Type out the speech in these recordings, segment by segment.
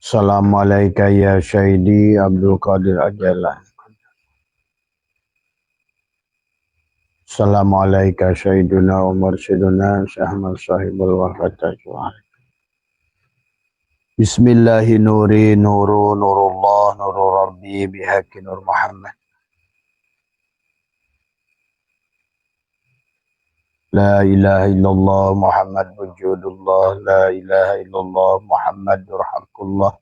Assalamualaikum ya Syahidi Abdul Qadir Ajalan. Assalamualaikum Syahiduna wa Mursyiduna Syahmal Sahibul Wafatah. Bismillahi nuri nuru nurullah nuru rabbi bihaqi nur Muhammad. La ilaha illallah Muhammad wujudullah. La ilaha illallah Muhammadur haqqullah.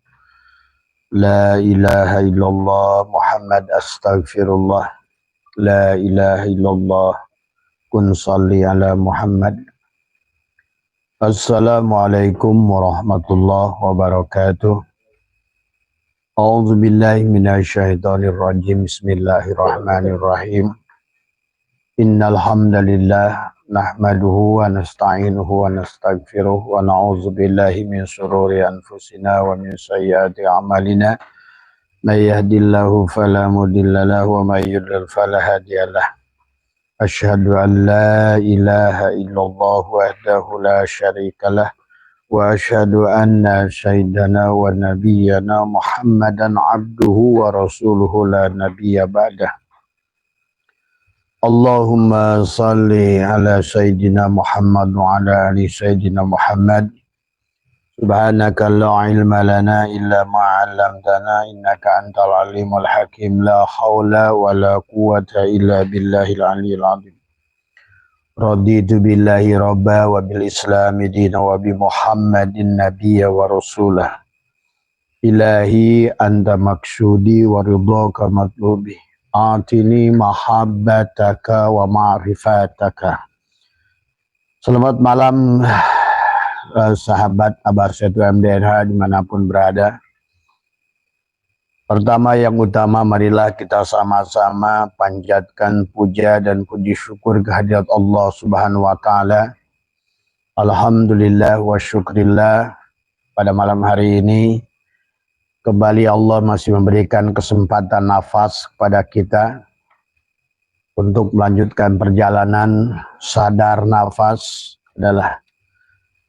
La ilaha illallah Muhammad astaghfirullah. La ilaha illallah kun salli ala Muhammad. Assalamualaikum warahmatullahi wabarakatuh. A'udzu billahi minasyaitonir rajim. Bismillahirrahmanirrahim. Innal hamdalillah nahmaduhu wa nasta'inuhu wa nastaghfiruh wa na'udzu billahi min shururi anfusina wa min sayyiati a'malina. May yahdihillahu fala mudilla lahu wa may yudlil fala hadiyalah. Asyhadu an la ilaha illallah wahdahu la syarikalah wa asyhadu anna sayyidana wa nabiyyana Muhammadan abduhu wa rasuluhu la nabiyya ba'dah. Allahumma salli ala sayyidina Muhammad wa ala ali sayyidina Muhammad. Subhanaka la ilma lana illa ma 'allamtana innaka antal alimul hakim. La haula wa la quwwata illa billahil aliyyil azim. Raditu billahi rabba wa bil islami dina wa bi Muhammadin nabiyya wa rasulah. Ilahi anta maksudi wa ridhaka matlubi. Atini mahabbataka wa ma'rifataka. Selamat malam sahabat Abar Setu MDNH dimanapun berada. Pertama yang utama, marilah kita sama-sama panjatkan puja dan puji syukur kehadirat Allah Subhanahu wa Ta'ala. Alhamdulillah wa syukrillah, pada malam hari ini kembali Allah masih memberikan kesempatan nafas kepada kita untuk melanjutkan perjalanan. Sadar nafas adalah,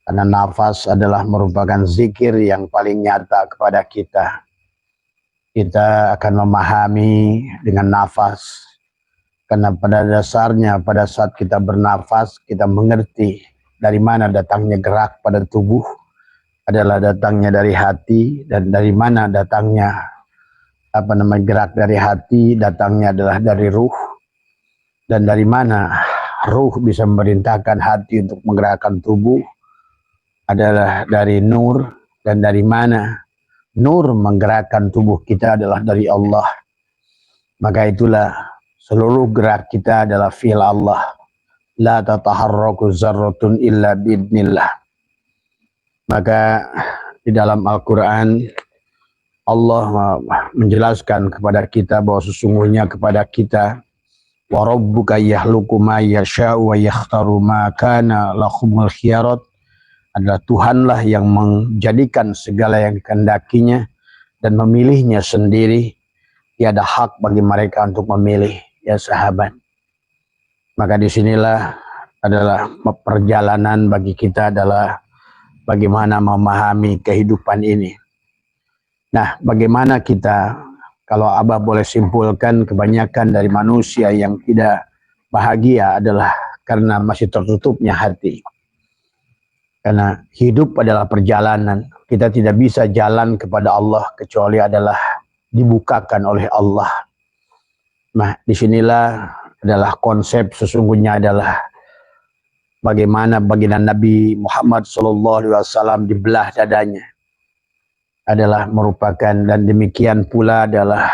karena nafas adalah merupakan zikir yang paling nyata kepada kita. Kita akan memahami dengan nafas, karena pada dasarnya pada saat kita bernafas kita mengerti dari mana datangnya gerak pada tubuh adalah datangnya dari hati, dan dari mana datangnya gerak dari hati datangnya adalah dari ruh, dan dari mana ruh bisa memerintahkan hati untuk menggerakkan tubuh adalah dari nur, dan dari mana nur menggerakkan tubuh kita adalah dari Allah. Maka itulah seluruh gerak kita adalah fi'il Allah. La tataharraku zarratun illa biidnillah. Maka di dalam Al-Quran Allah menjelaskan kepada kita bahwa sesungguhnya kepada kita, wa rabbuka yakhluqu ma yasha'u wa yakhtaru ma kana lahumul khiyarat, adalah Tuhanlah yang menjadikan segala yang dikehendakinya dan memilihnya sendiri. Tiada hak bagi mereka untuk memilih, ya sahabat. Maka disinilah adalah perjalanan bagi kita, adalah bagaimana memahami kehidupan ini. Nah, bagaimana kita, kalau Abah boleh simpulkan, kebanyakan dari manusia yang tidak bahagia adalah karena masih tertutupnya hati. Karena hidup adalah perjalanan. Kita tidak bisa jalan kepada Allah kecuali adalah dibukakan oleh Allah. Nah, disinilah adalah konsep sesungguhnya adalah bagaimana baginda Nabi Muhammad SAW dibelah dadanya adalah merupakan, dan demikian pula adalah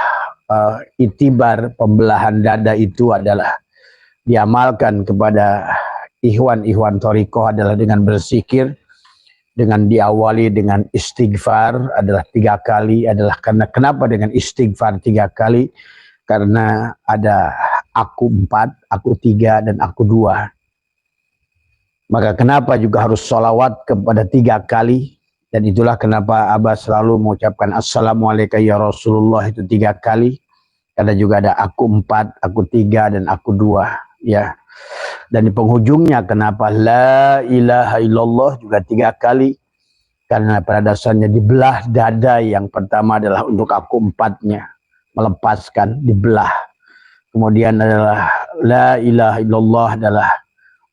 itibar pembelahan dada itu adalah diamalkan kepada ikhwan-ikhwan thariqah adalah dengan berzikir, dengan diawali dengan istighfar adalah 3 kali. Adalah karena kenapa dengan istighfar 3 kali? Karena ada aku 4, aku 3, dan aku 2. Maka kenapa juga harus sholawat kepada 3 kali? Dan itulah kenapa Abah selalu mengucapkan Assalamualaikum ya Rasulullah itu 3 kali. Karena juga ada aku 4, aku 3, dan aku 2. Ya. Dan di penghujungnya kenapa la ilaha illallah juga 3 kali? Karena pada dasarnya dibelah dada yang pertama adalah untuk aku empatnya, melepaskan, dibelah. Kemudian adalah la ilaha illallah adalah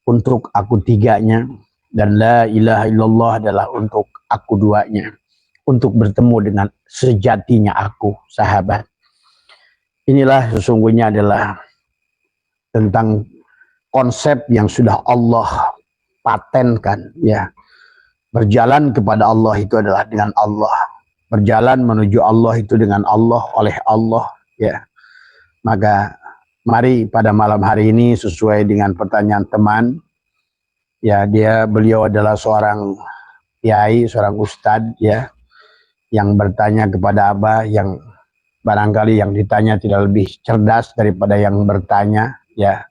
untuk aku tiganya, dan la ilaha illallah adalah untuk aku duanya, untuk bertemu dengan sejatinya aku, sahabat. Inilah sesungguhnya adalah tentang konsep yang sudah Allah patenkan, ya. Berjalan kepada Allah itu adalah dengan Allah, berjalan menuju Allah itu dengan Allah, oleh Allah, ya. Maka mari pada malam hari ini sesuai dengan pertanyaan teman, ya, beliau adalah seorang kiai, seorang ustadz, ya, yang bertanya kepada Abah, yang barangkali yang ditanya tidak lebih cerdas daripada yang bertanya, ya.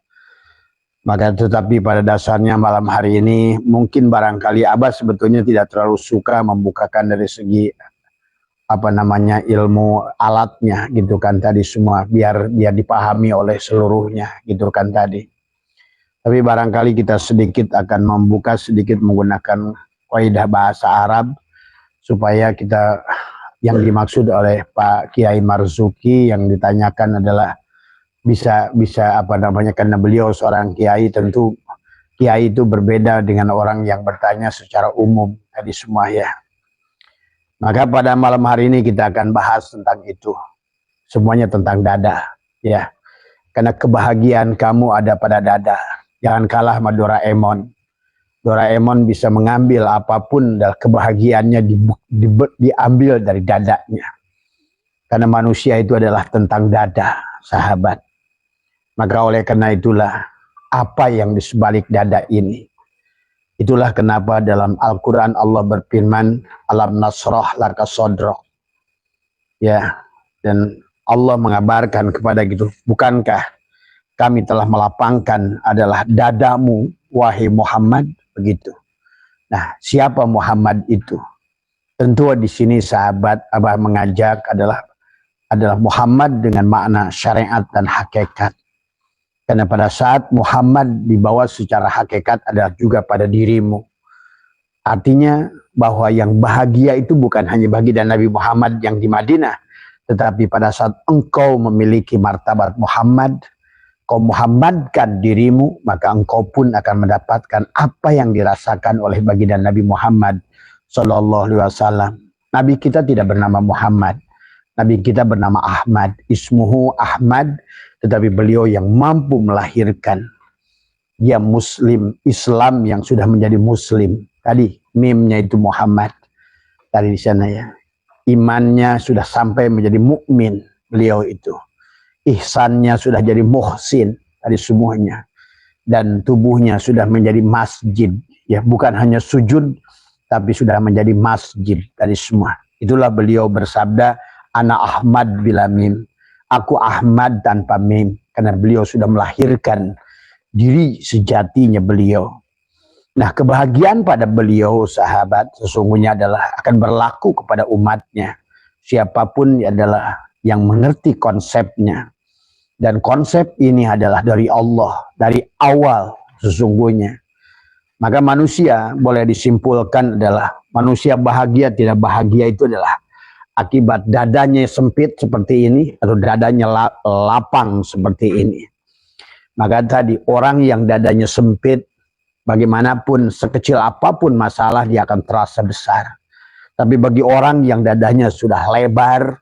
Maka tetapi pada dasarnya malam hari ini mungkin barangkali Abah sebetulnya tidak terlalu suka membukakan dari segi ilmu alatnya gitu kan tadi semua, biar dipahami oleh seluruhnya gitu kan tadi. Tapi barangkali kita sedikit akan membuka sedikit menggunakan kaidah bahasa Arab supaya kita yang dimaksud oleh Pak Kiai Marzuki yang ditanyakan adalah bisa karena beliau seorang kiai, tentu kiai itu berbeda dengan orang yang bertanya secara umum tadi semua, ya. Maka pada malam hari ini kita akan bahas tentang itu, semuanya tentang dada, ya. Karena kebahagiaan kamu ada pada dada. Jangan kalah sama Doraemon. Doraemon bisa mengambil apapun dan kebahagiaannya diambil dari dadanya. Karena manusia itu adalah tentang dada, sahabat. Maka oleh karena itulah apa yang di sebalik dada ini. Itulah kenapa dalam Al-Quran Allah berfirman, alam nasrah laka sodrok. Ya, dan Allah mengabarkan kepada gitu, bukankah kami telah melapangkan adalah dadamu, wahai Muhammad, begitu. Nah, siapa Muhammad itu? Tentu di sini sahabat Abah mengajak adalah Muhammad dengan makna syariat dan hakikat. Karena pada saat Muhammad dibawa secara hakikat adalah juga pada dirimu. Artinya bahwa yang bahagia itu bukan hanya baginda Nabi Muhammad yang di Madinah, tetapi pada saat engkau memiliki martabat Muhammad, kau Muhammadkan dirimu, maka engkau pun akan mendapatkan apa yang dirasakan oleh baginda Nabi Muhammad Sallallahu Alaihi Wasallam. Nabi kita tidak bernama Muhammad, Nabi kita bernama Ahmad, ismuhu Ahmad, tetapi beliau yang mampu melahirkan. Dia Muslim, Islam yang sudah menjadi Muslim. Tadi mimnya itu Muhammad. Tadi di sana, ya. Imannya sudah sampai menjadi mukmin beliau itu. Ihsannya sudah jadi muhsin tadi semuanya. Dan tubuhnya sudah menjadi masjid, ya, bukan hanya sujud tapi sudah menjadi masjid tadi semua. Itulah beliau bersabda, ana Ahmad bila mim. Aku Ahmad tanpa mim, karena beliau sudah melahirkan diri sejatinya beliau. Nah, kebahagiaan pada beliau, sahabat, sesungguhnya adalah akan berlaku kepada umatnya. Siapapun adalah yang mengerti konsepnya. Dan konsep ini adalah dari Allah, dari awal sesungguhnya. Maka manusia boleh disimpulkan adalah manusia bahagia tidak bahagia itu adalah akibat dadanya sempit seperti ini atau dadanya lapang seperti ini. Maka tadi orang yang dadanya sempit, bagaimanapun sekecil apapun masalah dia akan terasa besar. Tapi bagi orang yang dadanya sudah lebar,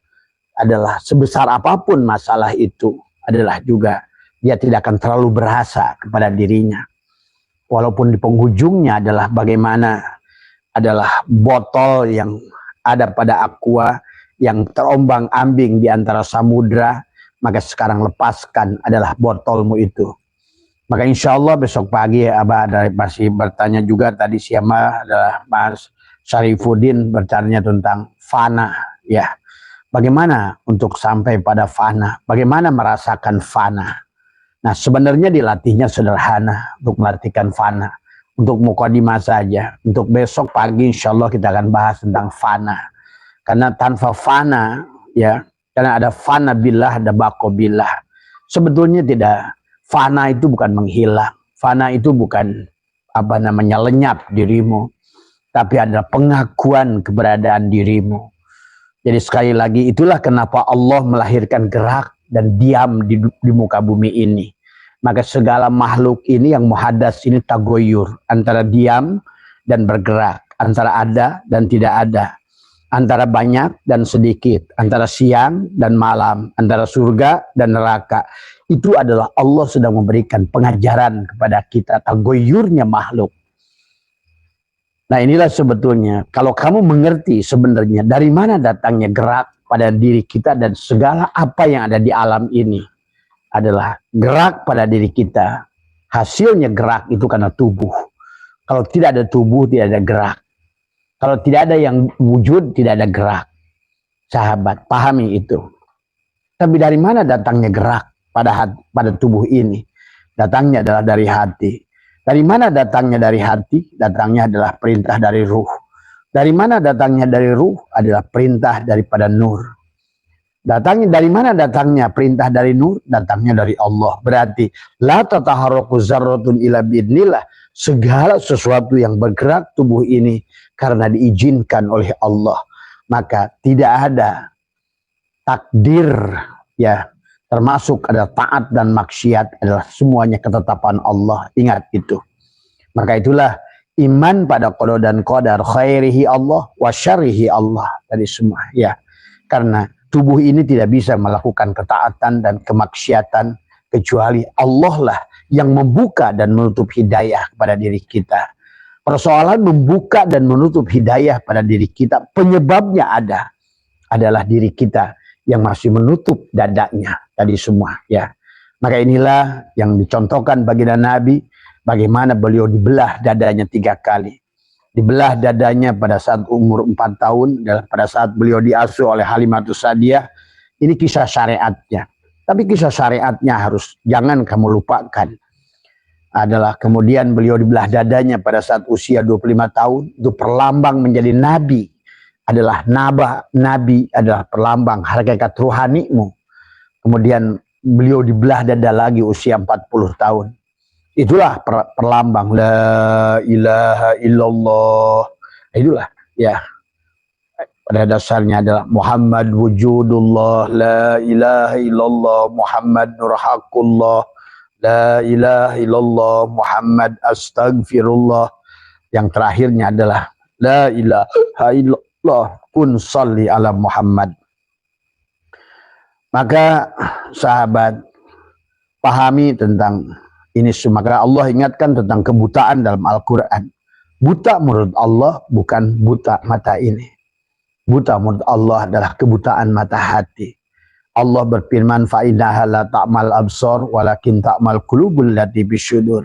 adalah sebesar apapun masalah itu adalah juga dia tidak akan terlalu berasa kepada dirinya. Walaupun di penghujungnya adalah bagaimana adalah botol yang ada pada aqua yang terombang-ambing di antara samudra, maka sekarang lepaskan adalah botolmu itu. Maka insya Allah besok pagi Abah masih bertanya juga tadi siapa adalah Mas Syarifuddin bertanya tentang fana, ya. Bagaimana untuk sampai pada fana? Bagaimana merasakan fana? Nah, sebenarnya dilatihnya sederhana untuk melatihkan fana. Untuk mukadimah saja. Untuk besok pagi insya Allah kita akan bahas tentang fana. Karena tanpa fana, ya, karena ada fana billah, ada baqo billah. Sebetulnya tidak, fana itu bukan menghilang. Fana itu bukan lenyap dirimu. tapi adalah pengakuan keberadaan dirimu. Jadi sekali lagi itulah kenapa Allah melahirkan gerak dan diam di muka bumi ini. Maka segala makhluk ini yang muhaddas ini tagoyur, antara diam dan bergerak, antara ada dan tidak ada, antara banyak dan sedikit, antara siang dan malam, antara surga dan neraka. Itu adalah Allah sedang memberikan pengajaran kepada kita tagoyurnya makhluk. Nah inilah sebetulnya kalau kamu mengerti sebenarnya dari mana datangnya gerak pada diri kita dan segala apa yang ada di alam ini adalah gerak pada diri kita. Hasilnya gerak itu karena tubuh. Kalau tidak ada tubuh tidak ada gerak. Kalau tidak ada yang wujud tidak ada gerak. Sahabat, pahami itu. Tapi dari mana datangnya gerak pada tubuh ini? Datangnya adalah dari hati. Dari mana datangnya dari hati? Datangnya adalah perintah dari ruh. Dari mana datangnya dari ruh? Adalah perintah daripada nur. Datangnya dari mana datangnya perintah dari nur? Datangnya dari Allah. Berarti la tataharraku zarratun illa biidnillah. Segala sesuatu yang bergerak tubuh ini karena diizinkan oleh Allah. Maka tidak ada takdir ya, termasuk ada taat dan maksiat adalah semuanya ketetapan Allah. Ingat itu. Maka itulah iman pada qada dan qadar, khairihi Allah wa syarrihi Allah tadi semua ya. Karena tubuh ini tidak bisa melakukan ketaatan dan kemaksiatan kecuali Allah lah yang membuka dan menutup hidayah kepada diri kita. Persoalan membuka dan menutup hidayah pada diri kita, penyebabnya adalah diri kita yang masih menutup dadanya tadi semua ya. Maka inilah yang dicontohkan baginda Nabi, bagaimana beliau dibelah dadanya 3 kali. Dibelah dadanya pada saat umur 4 tahun, dan pada saat beliau diasuh oleh Halimatus Sa'diyah. Ini kisah syariatnya. Tapi kisah syariatnya harus jangan kamu lupakan. Adalah kemudian beliau dibelah dadanya pada saat usia 25 tahun. Itu perlambang menjadi nabi. Adalah nabi adalah perlambang hakikat ruhanimu. Kemudian beliau dibelah dada lagi usia 40 tahun. Itulah perlambang la ilaha illallah. Itulah ya. Pada dasarnya adalah Muhammad wujudullah, la ilaha illallah, Muhammad nur haqqullah, la ilaha illallah, Muhammad astagfirullah. Yang terakhirnya adalah la ilaha illallah, kun salli ala Muhammad. Maka sahabat, pahami tentang ini semua. Karena Allah ingatkan tentang kebutaan dalam Al-Quran. Buta menurut Allah bukan buta mata ini. Buta menurut Allah adalah kebutaan mata hati. Allah berfirman, فَإِنَّهَا لَا تَعْمَلْ أَبْصَارُ وَلَكِنْ تَعْمَلْ قُلُوبُ الَّتِي فِي الصُّدُورِ.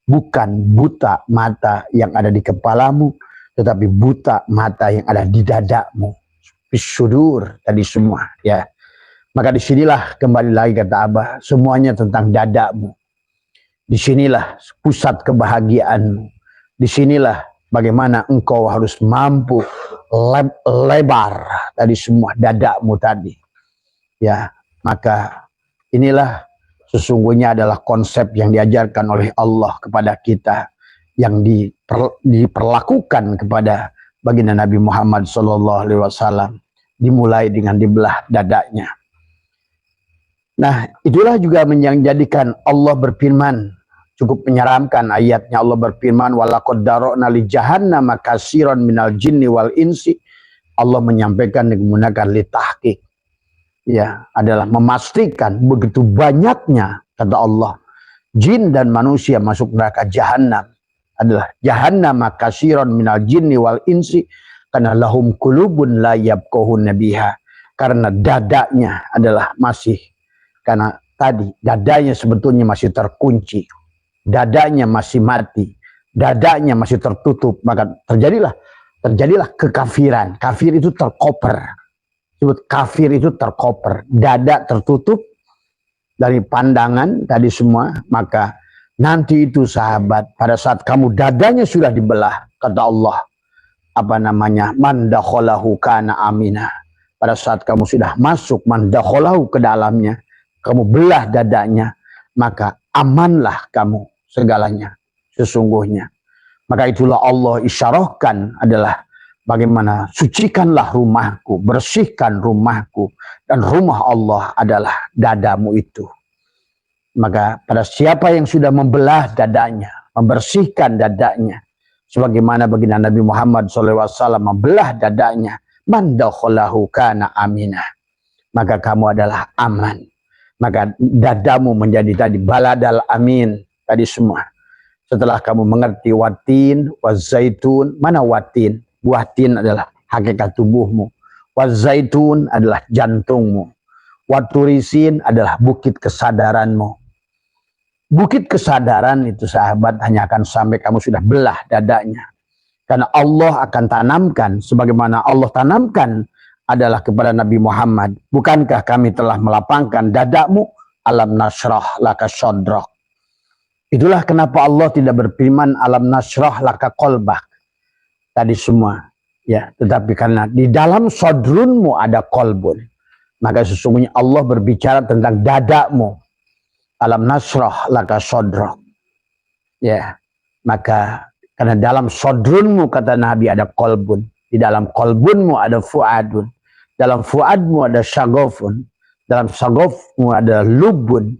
Bukan buta mata yang ada di kepalamu, tetapi buta mata yang ada di dadamu. Fis-sudur tadi semua ya. Maka disinilah kembali lagi kata Abah, semuanya tentang dadamu. Disinilah pusat kebahagiaanmu. Disinilah bagaimana engkau harus mampu lebar tadi semua dadamu tadi. Ya, maka inilah sesungguhnya adalah konsep yang diajarkan oleh Allah kepada kita, yang diperlakukan kepada baginda Nabi Muhammad SAW, dimulai dengan dibelah dadanya. Nah, itulah juga menjadikan Allah berfirman, cukup menyeramkan ayatnya. Allah berfirman, walaqad dara'na li jahannama katsiran minal jinni wal insi. Allah menyampaikan menggunakan litahqiq. Ya, adalah memastikan begitu banyaknya kata Allah jin dan manusia masuk neraka jahanam. Adalah jahannama katsiran minal jinni wal insi karena lahum qulubun la yafqahuna biha. Karena dadanya adalah masih, karena tadi dadanya sebetulnya masih terkunci. Dadanya masih mati, dadanya masih tertutup, maka terjadilah kekafiran. Kafir itu terkoper. Sebut kafir itu terkoper, dada tertutup dari pandangan tadi semua. Maka nanti itu sahabat, pada saat kamu dadanya sudah dibelah, kata Allah, man dakhalahu kana aminah. Pada saat kamu sudah masuk man dakhalahu ke dalamnya, kamu belah dadanya, maka amanlah kamu segalanya sesungguhnya. Maka itulah Allah isyarahkan adalah bagaimana sucikanlah rumahku, bersihkan rumahku, dan rumah Allah adalah dadamu itu. Maka pada siapa yang sudah membelah dadanya, membersihkan dadanya, sebagaimana baginda Nabi Muhammad SAW membelah dadanya, man dakhalahu kana aminah, maka kamu adalah aman. Maka dadamu menjadi tadi baladal amin tadi semua. Setelah kamu mengerti watin, wazaitun, mana watin? Buah tin adalah hakikat tubuhmu. Wazaitun adalah jantungmu. Waturisin adalah bukit kesadaranmu. Bukit kesadaran itu sahabat hanya akan sampai kamu sudah belah dadanya. Karena Allah akan tanamkan, sebagaimana Allah tanamkan adalah kepada Nabi Muhammad. Bukankah kami telah melapangkan dadamu? Alam nasrah laka sodrak. Itulah kenapa Allah tidak berfirman alam nasrah laka kolbak. Tadi semua. Ya, tetapi karena di dalam sodrunmu ada kolbun. Maka sesungguhnya Allah berbicara tentang dadamu. Alam nasrah laka sodrak. Ya, maka karena dalam sodrunmu kata Nabi ada kolbun. Di dalam kolbunmu ada fuadun. Dalam fuadmu ada syagofun. Dalam syagofmu ada lubun.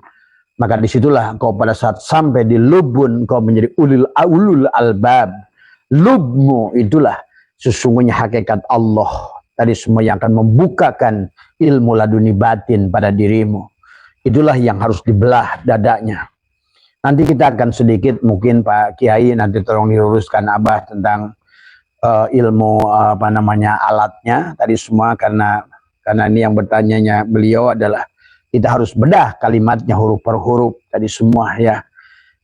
Maka disitulah engkau pada saat sampai di lubun engkau menjadi ulul albab. Lubmu itulah sesungguhnya hakikat Allah. Tadi semua yang akan membukakan ilmu laduni batin pada dirimu. Itulah yang harus dibelah dadanya. Nanti kita akan sedikit mungkin Pak Kiai nanti tolong diluruskan Abah tentang ilmu alatnya tadi semua karena ini yang bertanyanya beliau adalah kita harus bedah kalimatnya huruf per huruf tadi semua ya.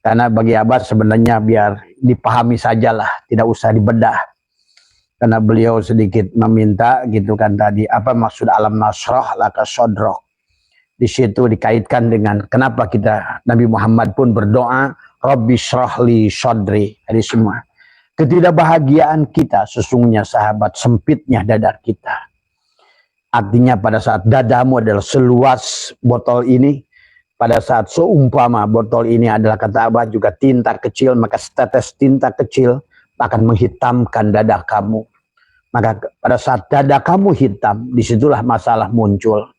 Karena bagi Abah sebenarnya biar dipahami sajalah, tidak usah dibedah. Karena beliau sedikit meminta gitu kan tadi apa maksud alam nasrah laka sodrok. Di situ dikaitkan dengan kenapa kita Nabi Muhammad pun berdoa Rabbi syrahli sodri tadi semua. Ketidakbahagiaan kita sesungguhnya sahabat sempitnya dada kita. Artinya pada saat dadamu adalah seluas botol ini, pada saat seumpama botol ini adalah kata Abah juga tinta kecil, maka setetes tinta kecil akan menghitamkan dada kamu. Maka pada saat dada kamu hitam, disitulah masalah muncul.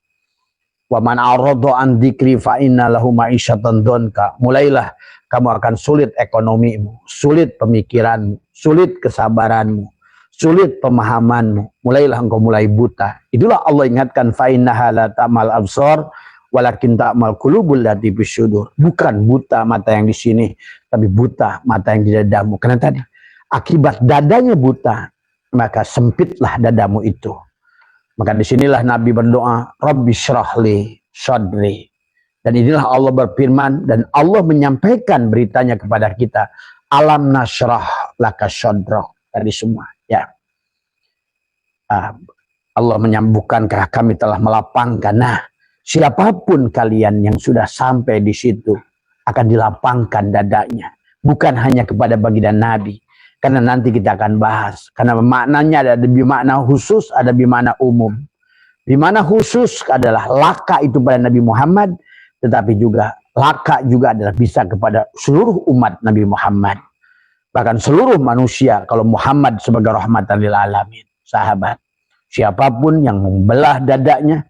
Wa man a'rada an dzikri fa inna lahu ma'isyatan donka. Mulailah kamu akan sulit ekonomimu, sulit pemikiranmu, sulit kesabaranmu, sulit pemahamanmu. Mulailah engkau mulai buta. Itulah Allah ingatkan fa innaha la ta'mal absar walakin ta'mal qulubul lati bisyudur. Bukan buta mata yang di sini, tapi buta mata yang di dadamu. Karena tadi akibat dadanya buta, maka sempitlah dadamu itu. Maka disinilah Nabi berdoa, Rabbi syrahli sadri. Dan inilah Allah berfirman dan Allah menyampaikan beritanya kepada kita. Alam nasrah laka sadrak. Tadi semua. Ya. Allah menyambungkankah kami telah melapangkan. Nah, siapapun kalian yang sudah sampai di situ akan dilapangkan dadanya. Bukan hanya kepada baginda Nabi. Karena nanti kita akan bahas. Karena maknanya ada bimakna khusus, ada bimakna umum. Bimakna khusus adalah laka itu pada Nabi Muhammad. Tetapi juga laka juga adalah bisa kepada seluruh umat Nabi Muhammad. Bahkan seluruh manusia kalau Muhammad sebagai rahmatan lil alamin. Sahabat. Siapapun yang membelah dadanya.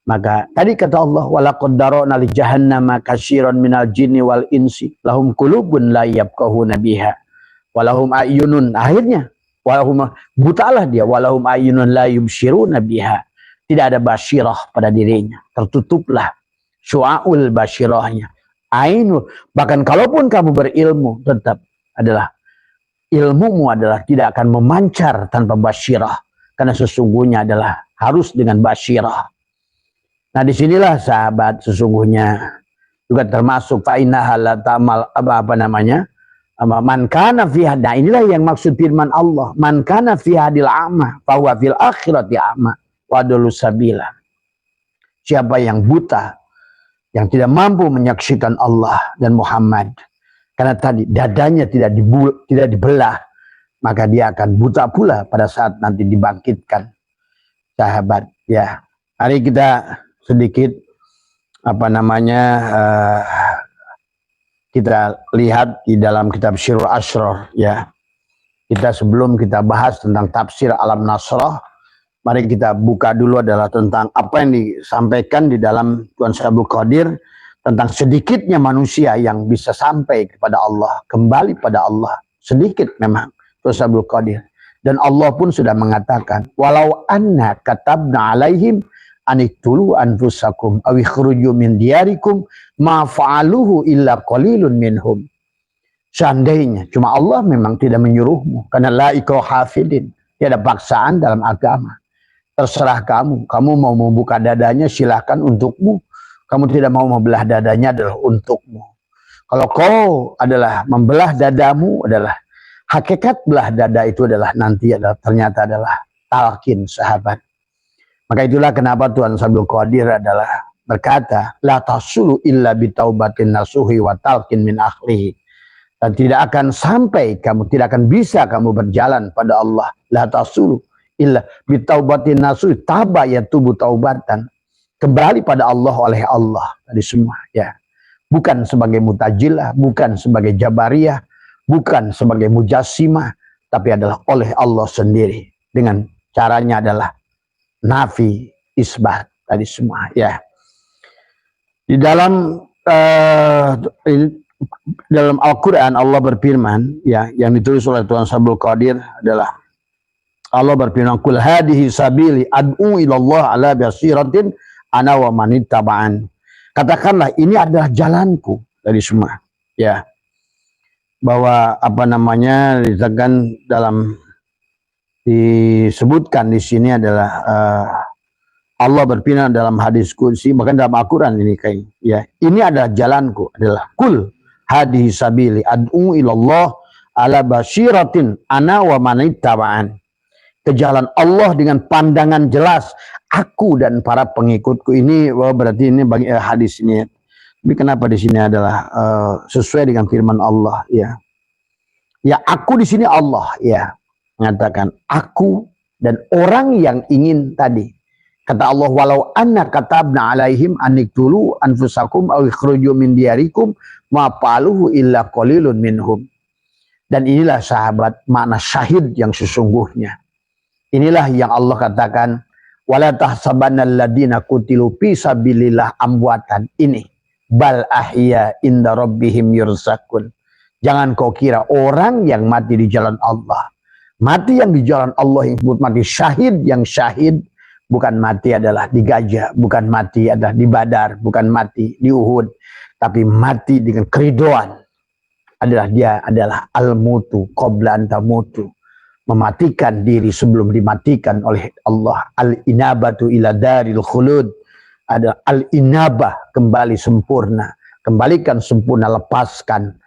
Maka tadi kata Allah. Walaqad dara'na li jahannama katsiran minal jinni wal insi. Lahum qulubun la yafqahuna biha. Walahum ayunun. Akhirnya. Walahum butalah dia. Walahum ayunun la yubsyiruna biha. Tidak ada basyirah pada dirinya. Tertutuplah. Syu'aul basyirahnya. Ainul. Bahkan kalaupun kamu berilmu. Tetap adalah. Ilmumu adalah tidak akan memancar tanpa basyirah. Karena sesungguhnya adalah harus dengan basyirah. Nah disinilah sahabat sesungguhnya. Juga termasuk fa'innaha la ta'mal apa namanya. Man kana fi hada. Inilah yang maksud firman Allah. Man kana fi hadil a'ma. Fahuwa fil akhirati a'ma. Wadulu sabila. Siapa yang buta. Yang tidak mampu menyaksikan Allah dan Muhammad. Karena tadi dadanya tidak dibelah. Maka dia akan buta pula pada saat nanti dibangkitkan. Sahabat. Ya. Hari kita sedikit. Apa namanya. Kita lihat di dalam kitab Syirul Asrar. Ya. sebelum kita bahas tentang tafsir Alam Nasrah, mari kita buka dulu adalah tentang apa yang disampaikan di dalam Tuan Syabul Qadir tentang sedikitnya manusia yang bisa sampai kepada Allah, kembali pada Allah. Sedikit memang Tuan Syabul Qadir. Dan Allah pun sudah mengatakan, walau anna katabna alaihim aniktulu anfusakum aw ikhruju min diyarikum ma fa'aluhu illa qalilun minhum. Seandainya, cuma Allah memang tidak menyuruhmu. Karena la ikraha fid-din, tidak ada paksaan dalam agama. Terserah kamu. Kamu mau membuka dadanya, silahkan untukmu. Kamu tidak mau membelah dadanya, adalah untukmu. Kalau kau adalah membelah dadamu, adalah hakikat belah dada itu adalah nanti adalah ternyata adalah talqin, sahabat. Maka itulah kenapa Tuan Syabul Qadir adalah berkata, la tasulu illa bitaubatin nasuhi wa talqin min akhlihi. Dan tidak akan sampai kamu, tidak akan bisa kamu berjalan pada Allah. La tasulu illa bitaubatin nasuhi, taba yatubu taubatan. Kembali pada Allah oleh Allah. Tadi semua ya. Bukan sebagai mutajilah, bukan sebagai jabariyah, bukan sebagai mujassimah, tapi adalah oleh Allah sendiri. Dengan caranya adalah nafi, isbat, tadi semua ya. Di dalam Al-Quran Allah berfirman ya, yang ditulis oleh Tuan Syabul Qadir adalah Allah berfirman, kul hadihi sabili ad'u ilallah ala basiratin ana wa manittaba'an. Katakanlah ini adalah jalanku, tadi semua ya. Bahwa apa namanya disebutkan di sini adalah Allah berfirman dalam hadis qudsi, bahkan dalam Al-Quran ini kayak ya, ini adalah jalanku, adalah kul hadihi sabili ad'u ilallah ala basiratin ana wa manittaba'an. Ke jalan Allah dengan pandangan jelas, aku dan para pengikutku. Ini berarti ini bagi hadis ini. Tapi kenapa di sini adalah sesuai dengan firman Allah ya. Ya, aku di sini Allah ya, mengatakan aku dan orang yang ingin tadi. Kata Allah, walau anna katabna alaihim aniktulu anfusakum aw ikhruju min diyarikum ma fa'aluhu illa qalilun minhum. Dan inilah sahabat makna syahid yang sesungguhnya. Inilah yang Allah katakan, wala tahsabannal ladina qutilu fi sabilillah amwatan. Ini bal ahya inda rabbihim yurzaqun. Jangan kau kira orang yang mati di jalan Allah. Mati yang di jalan Allah yang disebut mati syahid, yang syahid bukan mati adalah di Gajah, bukan mati adalah di Badar, bukan mati di Uhud, tapi mati dengan keridoan. Adalah dia adalah al-mutu qabla an tamutu. Mematikan diri sebelum dimatikan oleh Allah. Al-inabatu ila daril khulud. Ada al-inabah, kembali sempurna. Kembalikan sempurna, lepaskan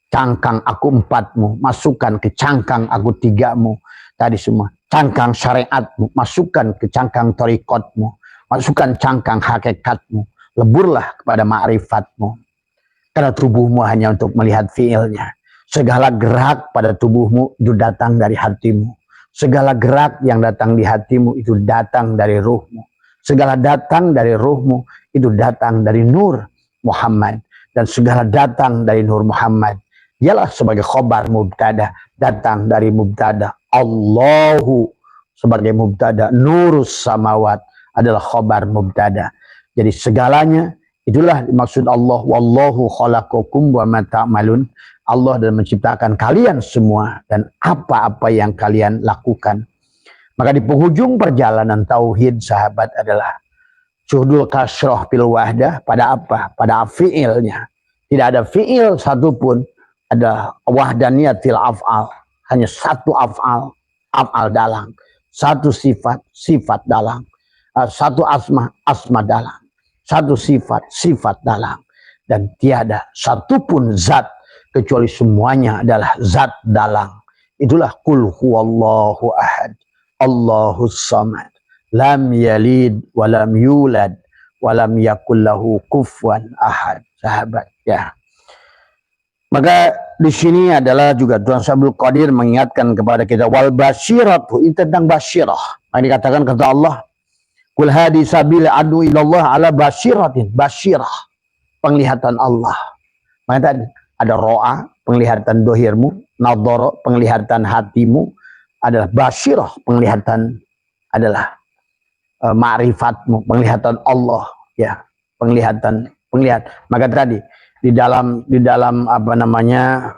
cangkang aku empatmu, masukkan ke cangkang aku tigamu. Tadi semua. Cangkang syariatmu, masukkan ke cangkang torikotmu. Masukkan cangkang hakikatmu. Leburlah kepada ma'rifatmu. Karena tubuhmu hanya untuk melihat fiilnya. Segala gerak pada tubuhmu itu datang dari hatimu. Segala gerak yang datang di hatimu itu datang dari ruhmu. Segala datang dari ruhmu itu datang dari Nur Muhammad. Dan segala datang dari Nur Muhammad ialah sebagai khobar mubtada, datang dari mubtada. Allahu sebagai mubtada, nurus samawat adalah khobar mubtada. Jadi segalanya itulah maksud Allah. Wallahu khalaqakum wa ma ta'malun. Allah dan menciptakan kalian semua dan apa-apa yang kalian lakukan. Maka di penghujung perjalanan tauhid sahabat adalah syuhudul kasroh fil wahdah. Pada apa? Pada fi'ilnya. Tidak ada fi'il satupun. Ada wahdaniyat fil af'al. Hanya satu af'al. Af'al dalang. Satu sifat. Sifat dalang. Satu asma. Asma dalang. Satu sifat. Sifat dalang. Dan tiada satupun zat kecuali semuanya adalah zat dalang. Itulah qul huwallahu ahad, Allahus samad, lam yalid walam yulad walam yakul lahu kufuwan ahad. Sahabat ya. Maka di sini adalah juga Tuan Syabul Qadir mengingatkan kepada kita wal basyiratu, ini tentang basyirah. Yang dikatakan kata Allah, qul hadi sabil adu ilallah ala basyiratin, basyirah, penglihatan Allah. Maka tadi ada ro'a, penglihatan dohirmu, nadhara penglihatan hatimu adalah basyirah, penglihatan adalah ma'rifatmu, penglihatan Allah, ya, penglihatan. Maka tadi di dalam apa namanya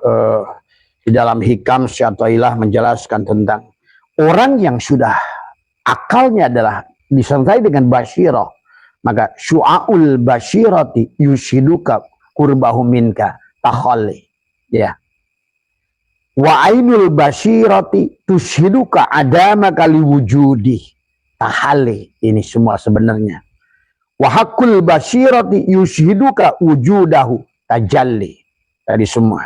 di dalam hikam Syekh Athaillah menjelaskan tentang orang yang sudah akalnya adalah disertai dengan basyirah, maka syu'aul basyirati yushiduka qurbahu minka takhalli, ya. Wa ainul basyirati tushiduka adama kali wujudi tahalli. Ini semua sebenarnya. Wa haqqul basyirati yushiduka wujudahu tajalli. Tadi semua.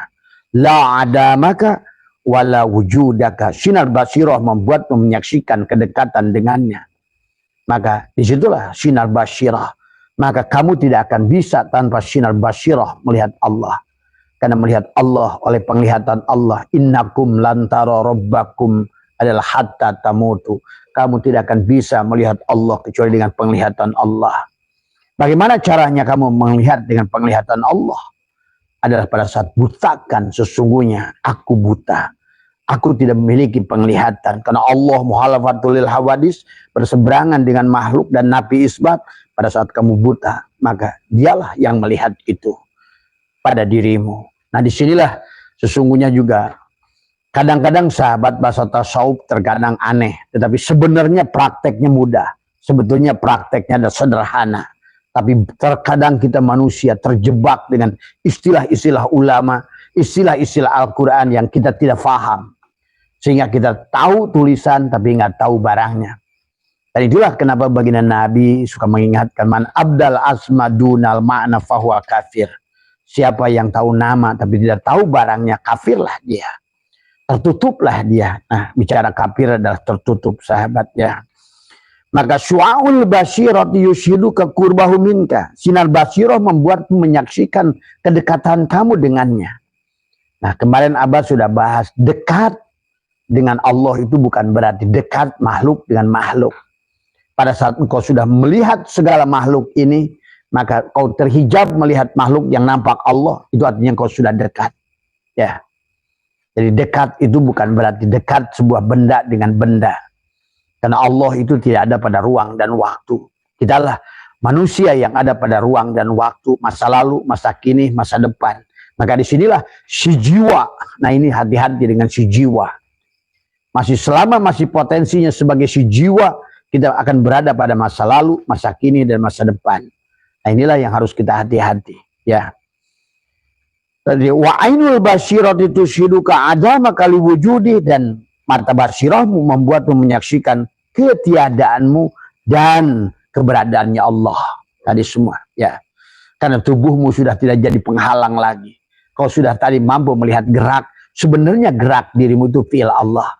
La adamaka wala wujudaka. Sinar basyirah membuatmu menyaksikan kedekatan dengannya. Maka disitulah sinar basyirah. Maka kamu tidak akan bisa tanpa sinar basyirah melihat Allah. Karena melihat Allah oleh penglihatan Allah. Innakum lantara rabbakum adalah hatta tamutu. Kamu tidak akan bisa melihat Allah kecuali dengan penglihatan Allah. Bagaimana caranya kamu melihat dengan penglihatan Allah? Adalah pada saat butakan, sesungguhnya aku buta. Aku tidak memiliki penglihatan. Karena Allah muhalafatul lil hawadis, berseberangan dengan makhluk dan nabi isbat. Pada saat kamu buta, maka dialah yang melihat itu pada dirimu. Nah, disinilah sesungguhnya juga kadang-kadang sahabat bahasa tasawuf terkadang aneh, tetapi sebenarnya prakteknya mudah. Sebetulnya prakteknya adalah sederhana. Tapi terkadang kita manusia terjebak dengan istilah-istilah ulama, istilah-istilah Al-Quran yang kita tidak faham. Sehingga kita tahu tulisan tapi nggak tahu barangnya. Dan itulah kenapa baginda Nabi suka mengingatkan, man abdal asma dunal ma'na fahuwa kafir. Siapa yang tahu nama tapi tidak tahu barangnya, kafirlah dia. Tertutuplah dia. Nah, bicara kafir adalah tertutup, sahabat, ya. Maka syu'aul basyirat yushiduka qurbahu minka. Sinar basyirah membuatmu menyaksikan kedekatan kamu dengannya. Nah, kemarin Abah sudah bahas dekat dengan Allah itu bukan berarti dekat makhluk dengan makhluk. Pada saat engkau sudah melihat segala makhluk ini, maka kau terhijab melihat makhluk yang nampak Allah, itu artinya kau sudah dekat. Ya. Jadi dekat itu bukan berarti dekat sebuah benda dengan benda. Karena Allah itu tidak ada pada ruang dan waktu. Kitalah manusia yang ada pada ruang dan waktu, masa lalu, masa kini, masa depan. Maka disinilah si jiwa. Nah, ini hati-hati dengan si jiwa. Selama masih potensinya sebagai si jiwa, kita akan berada pada masa lalu, masa kini, dan masa depan. Nah, inilah yang harus kita hati-hati, ya. Tadi wa ainul basyirati tushiduka adama kali wujudi, dan mata basyirahmu membuatmu menyaksikan ketiadaanmu dan keberadaannya Allah. Tadi semua, ya. Karena tubuhmu sudah tidak jadi penghalang lagi. Kau sudah tadi mampu melihat gerak. Sebenarnya gerak dirimu itu fi'il Allah.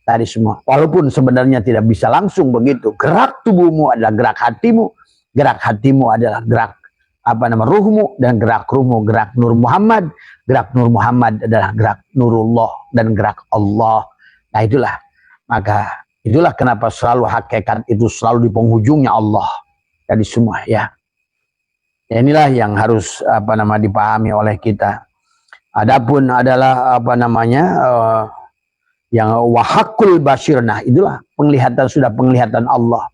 Tadi semua. Walaupun sebenarnya tidak bisa langsung begitu. Gerak tubuhmu adalah gerak hatimu. Gerak hatimu adalah gerak ruhmu, dan gerak ruhmu gerak Nur Muhammad. Gerak Nur Muhammad adalah gerak Nurullah dan gerak Allah. Nah, itulah. Maka itulah kenapa selalu hakikat itu selalu di penghujungnya Allah. Jadi semua, ya. Ya, inilah yang harus dipahami oleh kita. Adapun adalah yang wahakul basyir. Nah, itulah penglihatan, sudah penglihatan Allah.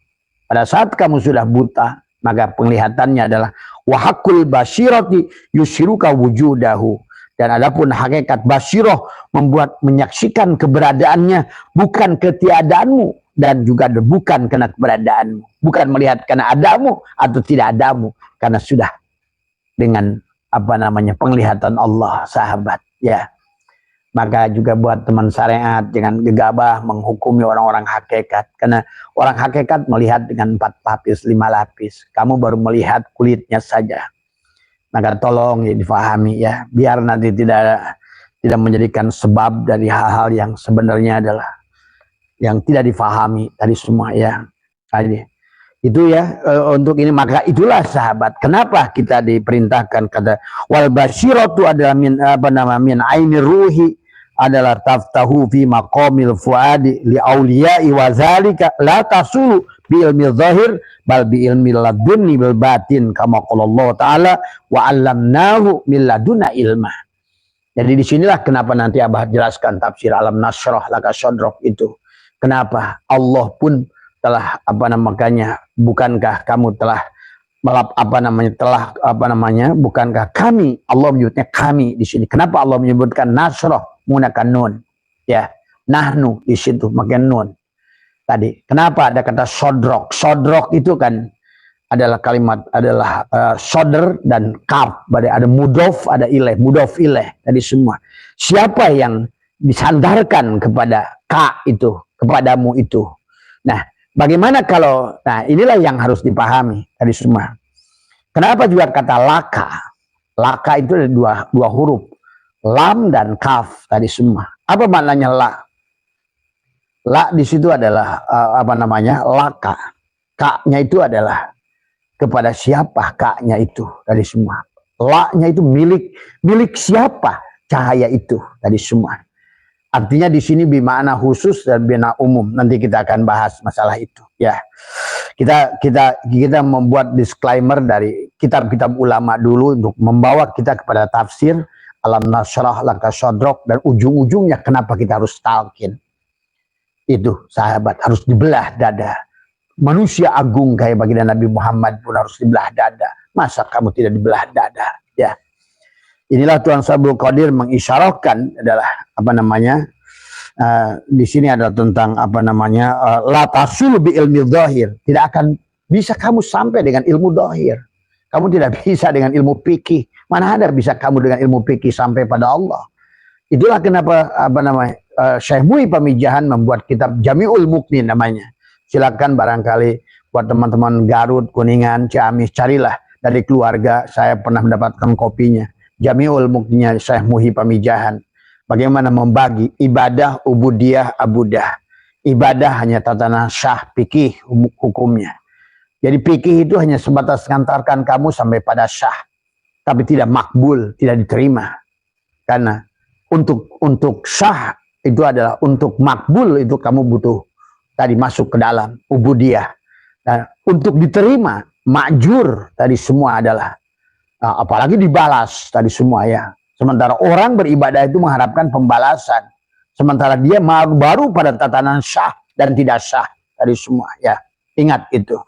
Pada saat kamu sudah buta, maka penglihatannya adalah wahakul basyirati yusiruka wujudahu. Dan adapun hakikat basyirah membuat menyaksikan keberadaannya, bukan ketiadaanmu, dan juga bukan karena keberadaanmu, bukan melihat karena adamu atau tidak adamu, karena sudah dengan penglihatan Allah, sahabat, ya. Maka juga buat teman syariat, jangan gegabah menghukumi orang-orang hakikat, karena orang hakikat melihat dengan 4 lapis, 5 lapis. Kamu baru melihat kulitnya saja. Maka tolong ya difahami, ya, biar nanti tidak menjadikan sebab dari hal-hal yang sebenarnya adalah yang tidak difahami tadi semua, ya. Tadi itu, ya, untuk ini. Maka itulah, sahabat, kenapa kita diperintahkan kata wal basyiratu adalah min ainir ruhi, adalah taftahu fi maqamil fuadi li auliyai wa zalika la tasulu bi ilmi zahir bal bi ilmi ladunni bil batin kama qala Allah taala wa 'allamnahu min laduna ilma. Jadi disinilah kenapa nanti Abah jelaskan tafsir alam nasroh laka sodrok itu. Kenapa Allah pun telah bukankah kamu telah bukankah kami, Allah menyebutnya kami di sini. Kenapa Allah menyebutkan nasroh menggunakan nun? Ya, nahnu di situ makan nun. Tadi kenapa ada kata sodrok? Sodrok itu kan adalah kalimat sodr dan kaf, ada mudof, ada ilaih, mudof ilaih tadi semua. Siapa yang disandarkan kepada ka itu, kepadamu itu. Nah, bagaimana kalau, nah inilah yang harus dipahami tadi semua. Kenapa juga kata laka? Laka itu ada dua huruf, lam dan kaf tadi semua. Apa maknanya la? La di situ adalah laka. Ka-nya itu adalah kepada siapa kaknya itu tadi semua. La-nya itu milik siapa cahaya itu tadi semua. Artinya di sini bermakna khusus dan bermakna umum. Nanti kita akan bahas masalah itu. Ya, kita membuat disclaimer dari kitab-kitab ulama dulu untuk membawa kita kepada tafsir alam nasrah laka sodrok, dan ujung-ujungnya kenapa kita harus talqin. Itu sahabat harus dibelah dada. Manusia agung kayak baginda Nabi Muhammad pun harus dibelah dada. Masa kamu tidak dibelah dada? Ya, inilah Tuan Sabul Qadir mengisyarahkan adalah di sini adalah tentang la tasul bi ilmi dhahir. Tidak akan bisa kamu sampai dengan ilmu dhahir. Kamu tidak bisa dengan ilmu fikih. Mana ada bisa kamu dengan ilmu fikih sampai pada Allah. Itulah kenapa Syekh Muhi Pamijahan membuat kitab Jami'ul Muqnin namanya. Silakan barangkali buat teman-teman Garut, Kuningan, Ciamis, carilah dari keluarga. Saya pernah mendapatkan kopinya. Jami'ul Muqninya Syekh Muhi Pamijahan. Bagaimana membagi ibadah, ubudiyah, abudah. Ibadah hanya tatanan syah, fikih hukumnya. Jadi fikih itu hanya sebatas mengantarkan kamu sampai pada syah. Tapi tidak makbul, tidak diterima. Karena untuk syah itu adalah, untuk makbul itu kamu butuh tadi masuk ke dalam ubudiyah. Dan untuk diterima, makjur tadi semua adalah apalagi dibalas tadi semua ya. Sementara orang beribadah itu mengharapkan pembalasan. Sementara dia baru pada tatanan syah dan tidak syah tadi semua ya. Ingat itu.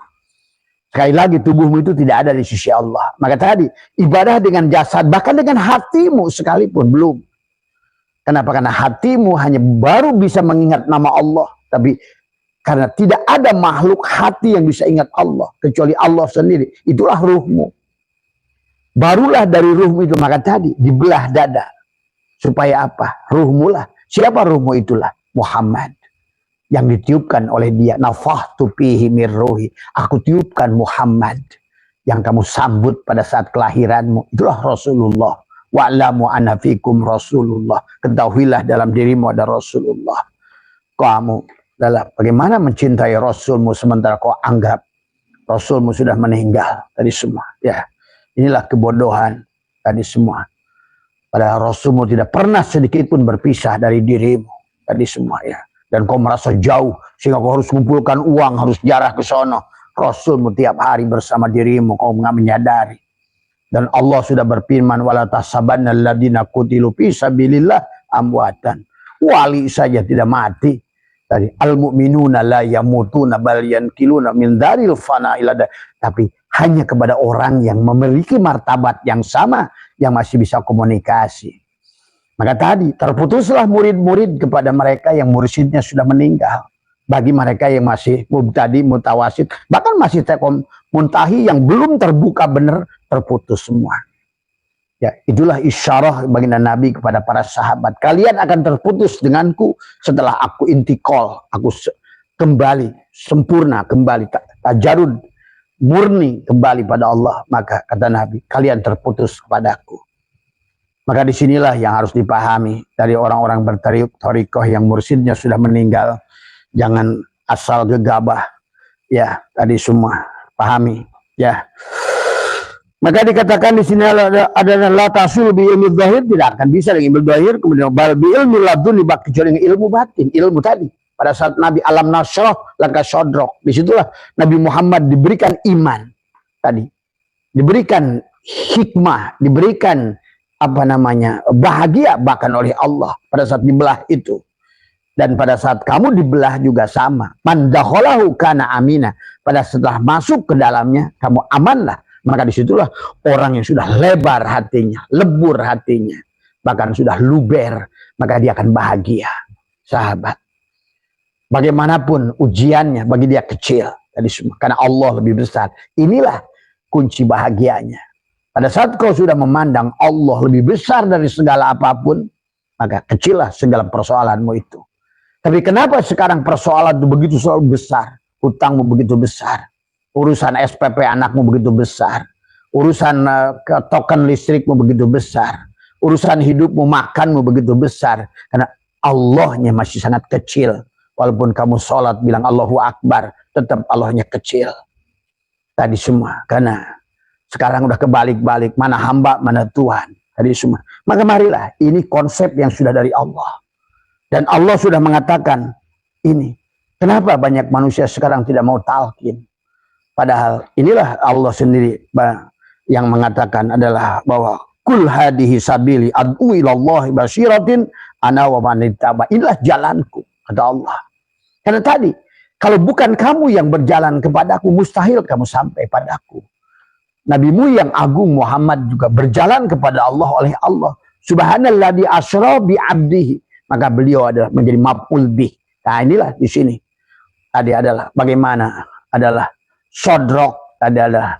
Sekali lagi tubuhmu itu tidak ada di sisi Allah. Maka tadi ibadah dengan jasad, bahkan dengan hatimu sekalipun belum. Kenapa? Karena hatimu hanya baru bisa mengingat nama Allah. Tapi karena tidak ada makhluk hati yang bisa ingat Allah kecuali Allah sendiri. Itulah ruhmu. Barulah dari ruhmu itu, maka tadi dibelah dada. Supaya apa? Ruhmu lah. Siapa ruhmu itulah? Muhammad. Yang ditiupkan oleh dia. Nafahtu fihi mir ruhi. Aku tiupkan Muhammad. Yang kamu sambut pada saat kelahiranmu. Itulah Rasulullah. Wa'lamu anna fikum Rasulullah. Ketahuilah dalam dirimu ada Rasulullah. Kamu bagaimana mencintai Rasulmu sementara kau anggap Rasulmu sudah meninggal tadi semua. Ya, inilah kebodohan tadi semua. Padahal Rasulmu tidak pernah sedikit pun berpisah dari dirimu tadi semua ya. Dan kau merasa jauh sehingga kau harus kumpulkan uang, harus jarah ke sono. Rasulmu tiap hari bersama dirimu, kau nggak menyadari. Dan Allah sudah berfirman, wala tahsabanna alladziina qutilu fi sabilillah amwatan. Wali saja tidak mati. Tadi al-mu'minuna la yamutuna bal yankiluna min daril fana ila. Tapi hanya kepada orang yang memiliki martabat yang sama, yang masih bisa komunikasi. Maka tadi terputuslah murid-murid kepada mereka yang mursyidnya sudah meninggal. Bagi mereka yang masih mubtadi, mutawasid, bahkan masih muntahi yang belum terbuka benar, terputus semua. Ya, itulah isyarah baginda Nabi kepada para sahabat. Kalian akan terputus denganku setelah aku intikal, aku kembali, sempurna kembali, tajarud, murni kembali pada Allah. Maka kata Nabi, kalian terputus kepadaku. Maka disinilah yang harus dipahami dari orang-orang berthariqah yang mursyidnya sudah meninggal. Jangan asal gegabah. Ya, tadi semua pahami. Ya. Maka dikatakan di sini ada la tasul bi ilmi dzahir, tidak akan bisa dengan ilmu dzahir, kemudian bal bi ilmi ladun kecuali dengan ilmu batin, ilmu tadi. Pada saat Nabi alam nasrah laka sodrok, disitulah Nabi Muhammad diberikan iman tadi, diberikan hikmah, diberikan bahagia bahkan oleh Allah pada saat dibelah itu. Dan pada saat kamu dibelah juga sama. Man dakhalahu kana amina. Pada setelah masuk ke dalamnya, kamu amanlah. Maka disitulah orang yang sudah lebar hatinya, lebur hatinya, bahkan sudah luber, maka dia akan bahagia. Sahabat, bagaimanapun ujiannya bagi dia kecil. Tadi semua, karena Allah lebih besar. Inilah kunci bahagianya. Pada saat kau sudah memandang Allah lebih besar dari segala apapun, maka kecillah segala persoalanmu itu. Tapi kenapa sekarang persoalan itu begitu selalu besar? Hutangmu begitu besar. Urusan SPP anakmu begitu besar. Urusan token listrikmu begitu besar. Urusan hidupmu, makanmu begitu besar. Karena Allahnya masih sangat kecil. Walaupun kamu sholat bilang Allahu Akbar, tetap Allahnya kecil. Tadi semua. Karena sekarang udah kebalik-balik. Mana hamba, mana Tuhan. Tadi semua. Maka marilah, ini konsep yang sudah dari Allah. Dan Allah sudah mengatakan ini. Kenapa banyak manusia sekarang tidak mau talqin? Padahal inilah Allah sendiri yang mengatakan adalah bahwa kul hadihi sabili ad'u ilallahi basyiratin ana wa man ittaba. Inilah jalanku, kata Allah. Karena tadi, kalau bukan kamu yang berjalan kepadaku, mustahil kamu sampai padaku. Nabimu yang agung Muhammad juga berjalan kepada Allah oleh Allah. Subhanalladzi asra bi 'abdihi. Maka beliau adalah menjadi maf'ul bih. Nah inilah di sini. Tadi adalah bagaimana adalah sodrok. Tadi adalah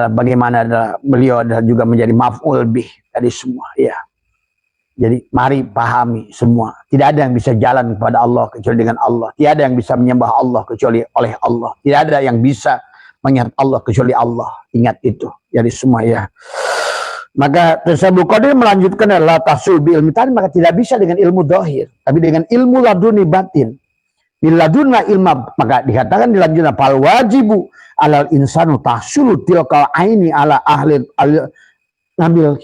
bagaimana adalah beliau adalah juga menjadi maf'ul bih. Tadi semua ya. Jadi mari pahami semua. Tidak ada yang bisa jalan kepada Allah kecuali dengan Allah. Tidak ada yang bisa menyembah Allah kecuali oleh Allah. Tidak ada yang bisa mengingat Allah kecuali Allah. Ingat itu. Jadi semua ya. Maka Tasawuf Qadir melanjutkan adalah tahsul bi ilmi tadi, maka tidak bisa dengan ilmu zahir, tapi dengan ilmu laduni batin. Bil ladunna ilma, maka dikatakan dilanjutkan fal wajibu alal insanu tahsulu tilkal aini ala ahli ngambil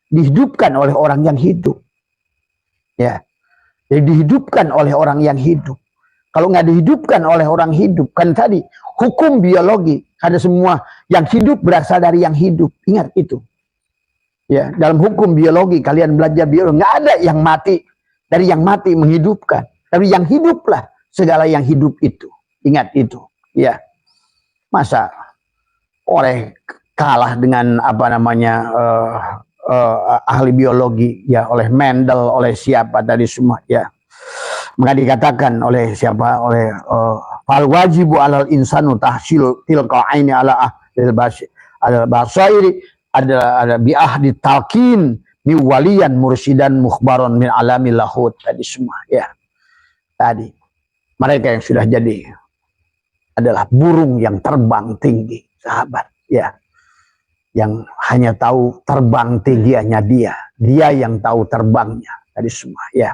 dihidupkan oleh orang yang hidup. Ya. Jadi dihidupkan oleh orang yang hidup. Kalau nggak dihidupkan oleh orang hidup, kan tadi hukum biologi, ada semua yang hidup berasal dari yang hidup. Ingat itu. Ya, dalam hukum biologi kalian belajar biologi, nggak ada yang mati dari yang mati menghidupkan, tapi yang hiduplah segala yang hidup itu. Ingat itu, ya. Masa oleh kalah dengan ahli biologi, ya, oleh Mendel, oleh siapa tadi semua, ya. Maka dikatakan oleh siapa, oleh fal wajibu alal insanu tahsil tilka aini ala al basairi ada bi'ahdi talqin mi waliyan mursidan mukhbaron min alamil lahut. Tadi semua ya. Tadi mereka yang sudah jadi adalah burung yang terbang tinggi, sahabat ya. Yang hanya tahu terbang tinggi hanya dia yang tahu terbangnya. Tadi semua ya.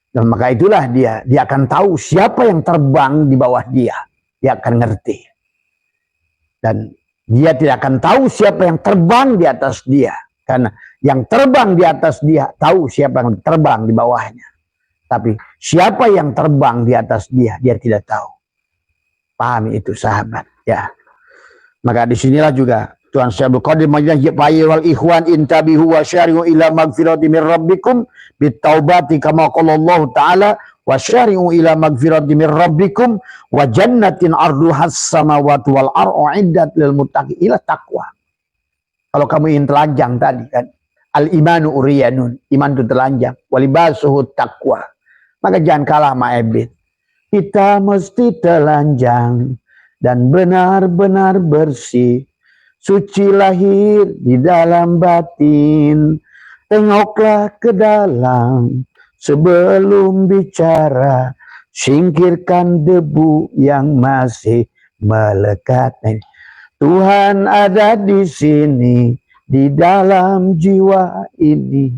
Dan maka itulah dia akan tahu siapa yang terbang di bawah dia akan ngerti. Dan dia tidak akan tahu siapa yang terbang di atas dia. Karena yang terbang di atas dia tahu siapa yang terbang di bawahnya. Tapi siapa yang terbang di atas dia tidak tahu. Pahami itu sahabat. Ya. Maka disinilah juga Tuhan Syabul Qadir wal ikhwan intabihu wa syari'u ila magfirati min rabbikum bitaubati kama qala Allah Ta'ala wa syari'u ila magfirati min rabbikum wa jannatin arduhas samawati wal ardu iddat lil muttaqin. Ila taqwa. Kalau kamu ingin telanjang tadi kan, al imanu uriyanun, iman itu telanjang, walibasuhu taqwa. Maka jangan kalah sama ebit. Kita mesti telanjang dan benar-benar bersih, suci lahir di dalam batin. Tengoklah ke dalam sebelum bicara, singkirkan debu yang masih melekat. Tuhan ada di sini, di dalam jiwa ini.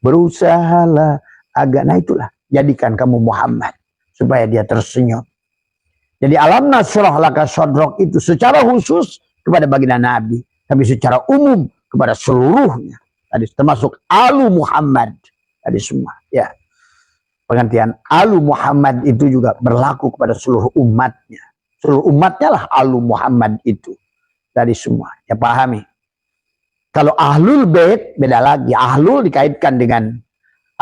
Berusahalah agar, nah itulah, jadikan kamu Muhammad supaya dia tersenyum. Jadi alam nasrah laka sodrok itu secara khusus kepada baginda Nabi, tapi secara umum kepada seluruhnya. Tadi termasuk alu Muhammad tadi semua. Ya, pengertian alu Muhammad itu juga berlaku kepada seluruh umatnya. Seluruh umatnya lah alu Muhammad itu. Tadi semua, ya pahami. Kalau ahlul bait beda lagi. Ahlul dikaitkan dengan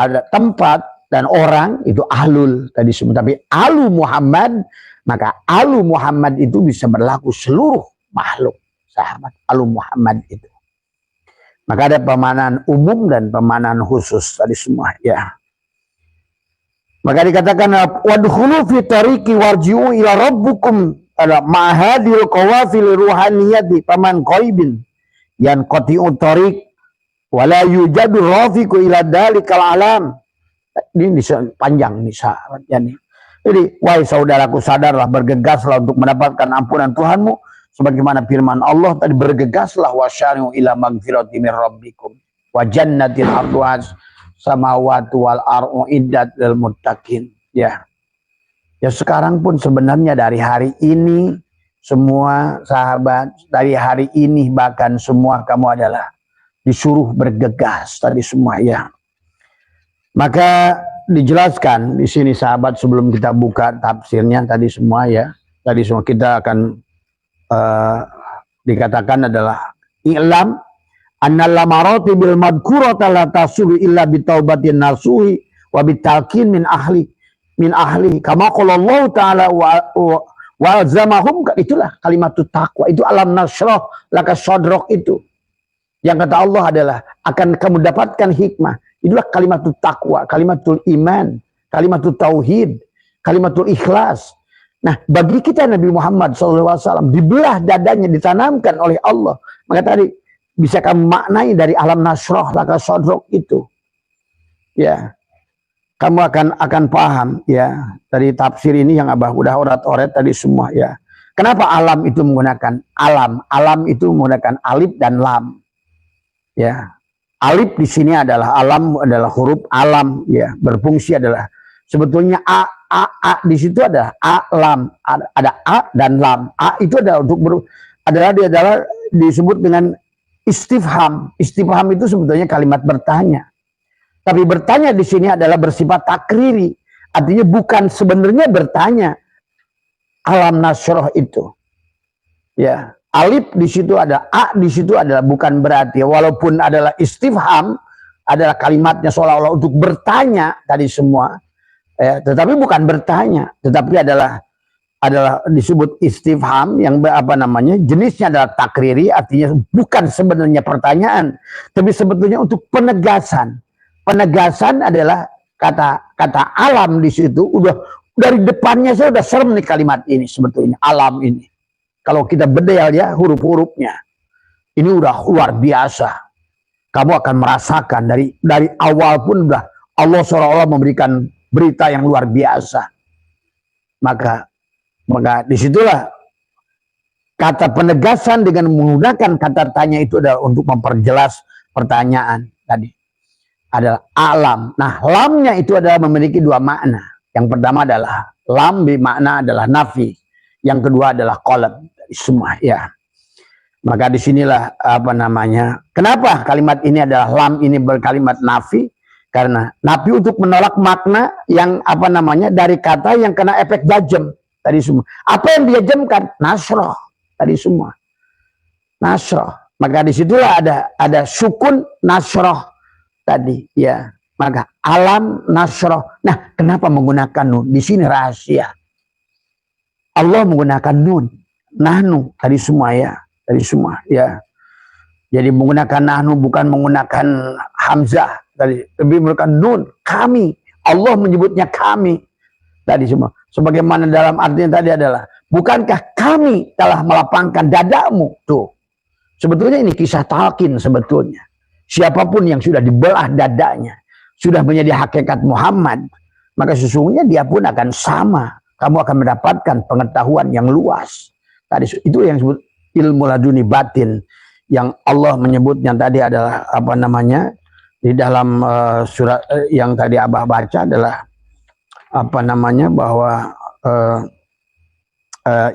ada tempat dan orang, itu ahlul tadi semua. Tapi alu Muhammad, maka alu Muhammad itu bisa berlaku seluruh makhluk sahabat alu Muhammad itu. Maka ada pemaknaan umum dan pemaknaan khusus tadi semua ya. Maka dikatakan wadkhulu fi tariqi warji'u ila rabbukum ada mahadil qawafil ruhaniyati paman qaibin yan qati'u tariq wala yujadu rafiqu ila dalikal alam. Ini panjang nih sahabat ya nih. Jadi wahai saudaraku, sadarlah, bergegaslah untuk mendapatkan ampunan Tuhanmu sebagaimana firman Allah tadi, bergegaslah wasyari'u ila magfirati min rabbikum wa jannatin arduha samawati wal ardu iddat lil muttaqin ya. Ya sekarang pun sebenarnya dari hari ini semua sahabat, dari hari ini bahkan semua kamu adalah disuruh bergegas tadi semua ya. Maka dijelaskan di sini sahabat sebelum kita buka tafsirnya tadi semua ya. Tadi semua kita akan dikatakan adalah i'lam annal lamarati bil madhkurata la tasulu illa bitaubatin nasuhi wa bitalqin min ahli kama qala Allah taala wa zamahum. Itulah kalimatut taqwa, itu alam nasrah laka sadrak, itu yang kata Allah adalah akan kamu dapatkan hikmah. Itulah kalimatul taqwa, kalimatul iman, kalimatul tauhid, kalimatul ikhlas. Nah, bagi kita Nabi Muhammad SAW dibelah dadanya, ditanamkan oleh Allah. Maka tadi bisa kamu maknai dari alam nasrah laka sadrak itu. Ya. Kamu akan paham ya dari tafsir ini yang Abah udah orat-oret tadi semua ya. Kenapa alam itu menggunakan alam? Alam itu menggunakan alif dan lam. Ya. Alif di sini adalah alam, adalah huruf alam ya, berfungsi adalah sebetulnya a di situ ada lam, ada a dan lam. A itu adalah untuk dia adalah disebut dengan istifham. Istifham itu sebetulnya kalimat bertanya. Tapi bertanya di sini adalah bersifat takriri. Artinya bukan sebenarnya bertanya. Alam nasroh itu. Ya. Alif di situ ada, a di situ adalah bukan berarti, walaupun adalah istifham, adalah kalimatnya seolah-olah untuk bertanya tadi semua, ya, tetapi bukan bertanya, tetapi adalah disebut istifham yang jenisnya adalah takriri, artinya bukan sebenarnya pertanyaan, tapi sebetulnya untuk penegasan. Penegasan adalah kata alam di situ udah dari depannya saya udah serem nih kalimat ini sebetulnya alam ini. Kalau kita bedel ya huruf-hurufnya, ini udah luar biasa. Kamu akan merasakan dari awal pun udah Allah seolah-olah memberikan berita yang luar biasa. Maka disitulah kata penegasan dengan menggunakan kata tanya itu adalah untuk memperjelas pertanyaan tadi. Adalah alam. Nah, lamnya itu adalah memiliki dua makna. Yang pertama adalah lam bermakna adalah nafi. Yang kedua adalah qalb. Semua ya. Maka disinilah kenapa kalimat ini adalah lam ini berkalimat nafi, karena nafi untuk menolak makna yang dari kata yang kena efek jazm tadi semua. Apa yang dijazmkan? Nasroh tadi semua. Nasroh. Maka disitulah ada sukun nasroh tadi ya. Maka alam nasroh. Nah, kenapa menggunakan nun? Di sini rahasia. Allah menggunakan nun. Nahnu tadi semua ya, tadi semua ya. Jadi menggunakan nahnu bukan menggunakan hamzah tadi, lebih menggunakan nun, kami. Allah menyebutnya kami tadi semua. Sebagaimana dalam artinya tadi adalah, bukankah kami telah melapangkan dadamu tuh. Sebetulnya ini kisah talqin sebetulnya. Siapapun yang sudah dibelah dadanya, sudah menjadi hakikat Muhammad, maka sesungguhnya dia pun akan sama. Kamu akan mendapatkan pengetahuan yang luas. Tadi itu yang disebut ilmu laduni batin, yang Allah menyebutnya tadi adalah di dalam surat yang tadi Abah baca adalah bahwa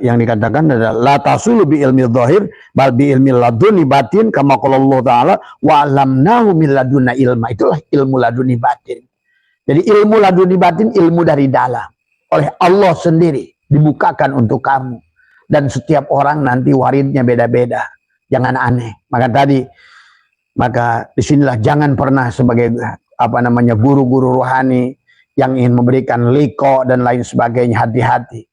yang dikatakan adalah la tasulu bi ilmi dhahir bal bi ilmi laduni batin kama qala Allah taala wa 'allamnahu min ladunna ilma. Itulah ilmu laduni batin. Jadi ilmu laduni batin, ilmu dari dalam oleh Allah sendiri dibukakan untuk kamu. Dan setiap orang nanti waridnya beda-beda. Jangan aneh. Maka tadi Maka disinilah jangan pernah sebagai guru-guru rohani yang ingin memberikan liko dan lain sebagainya, hati-hati.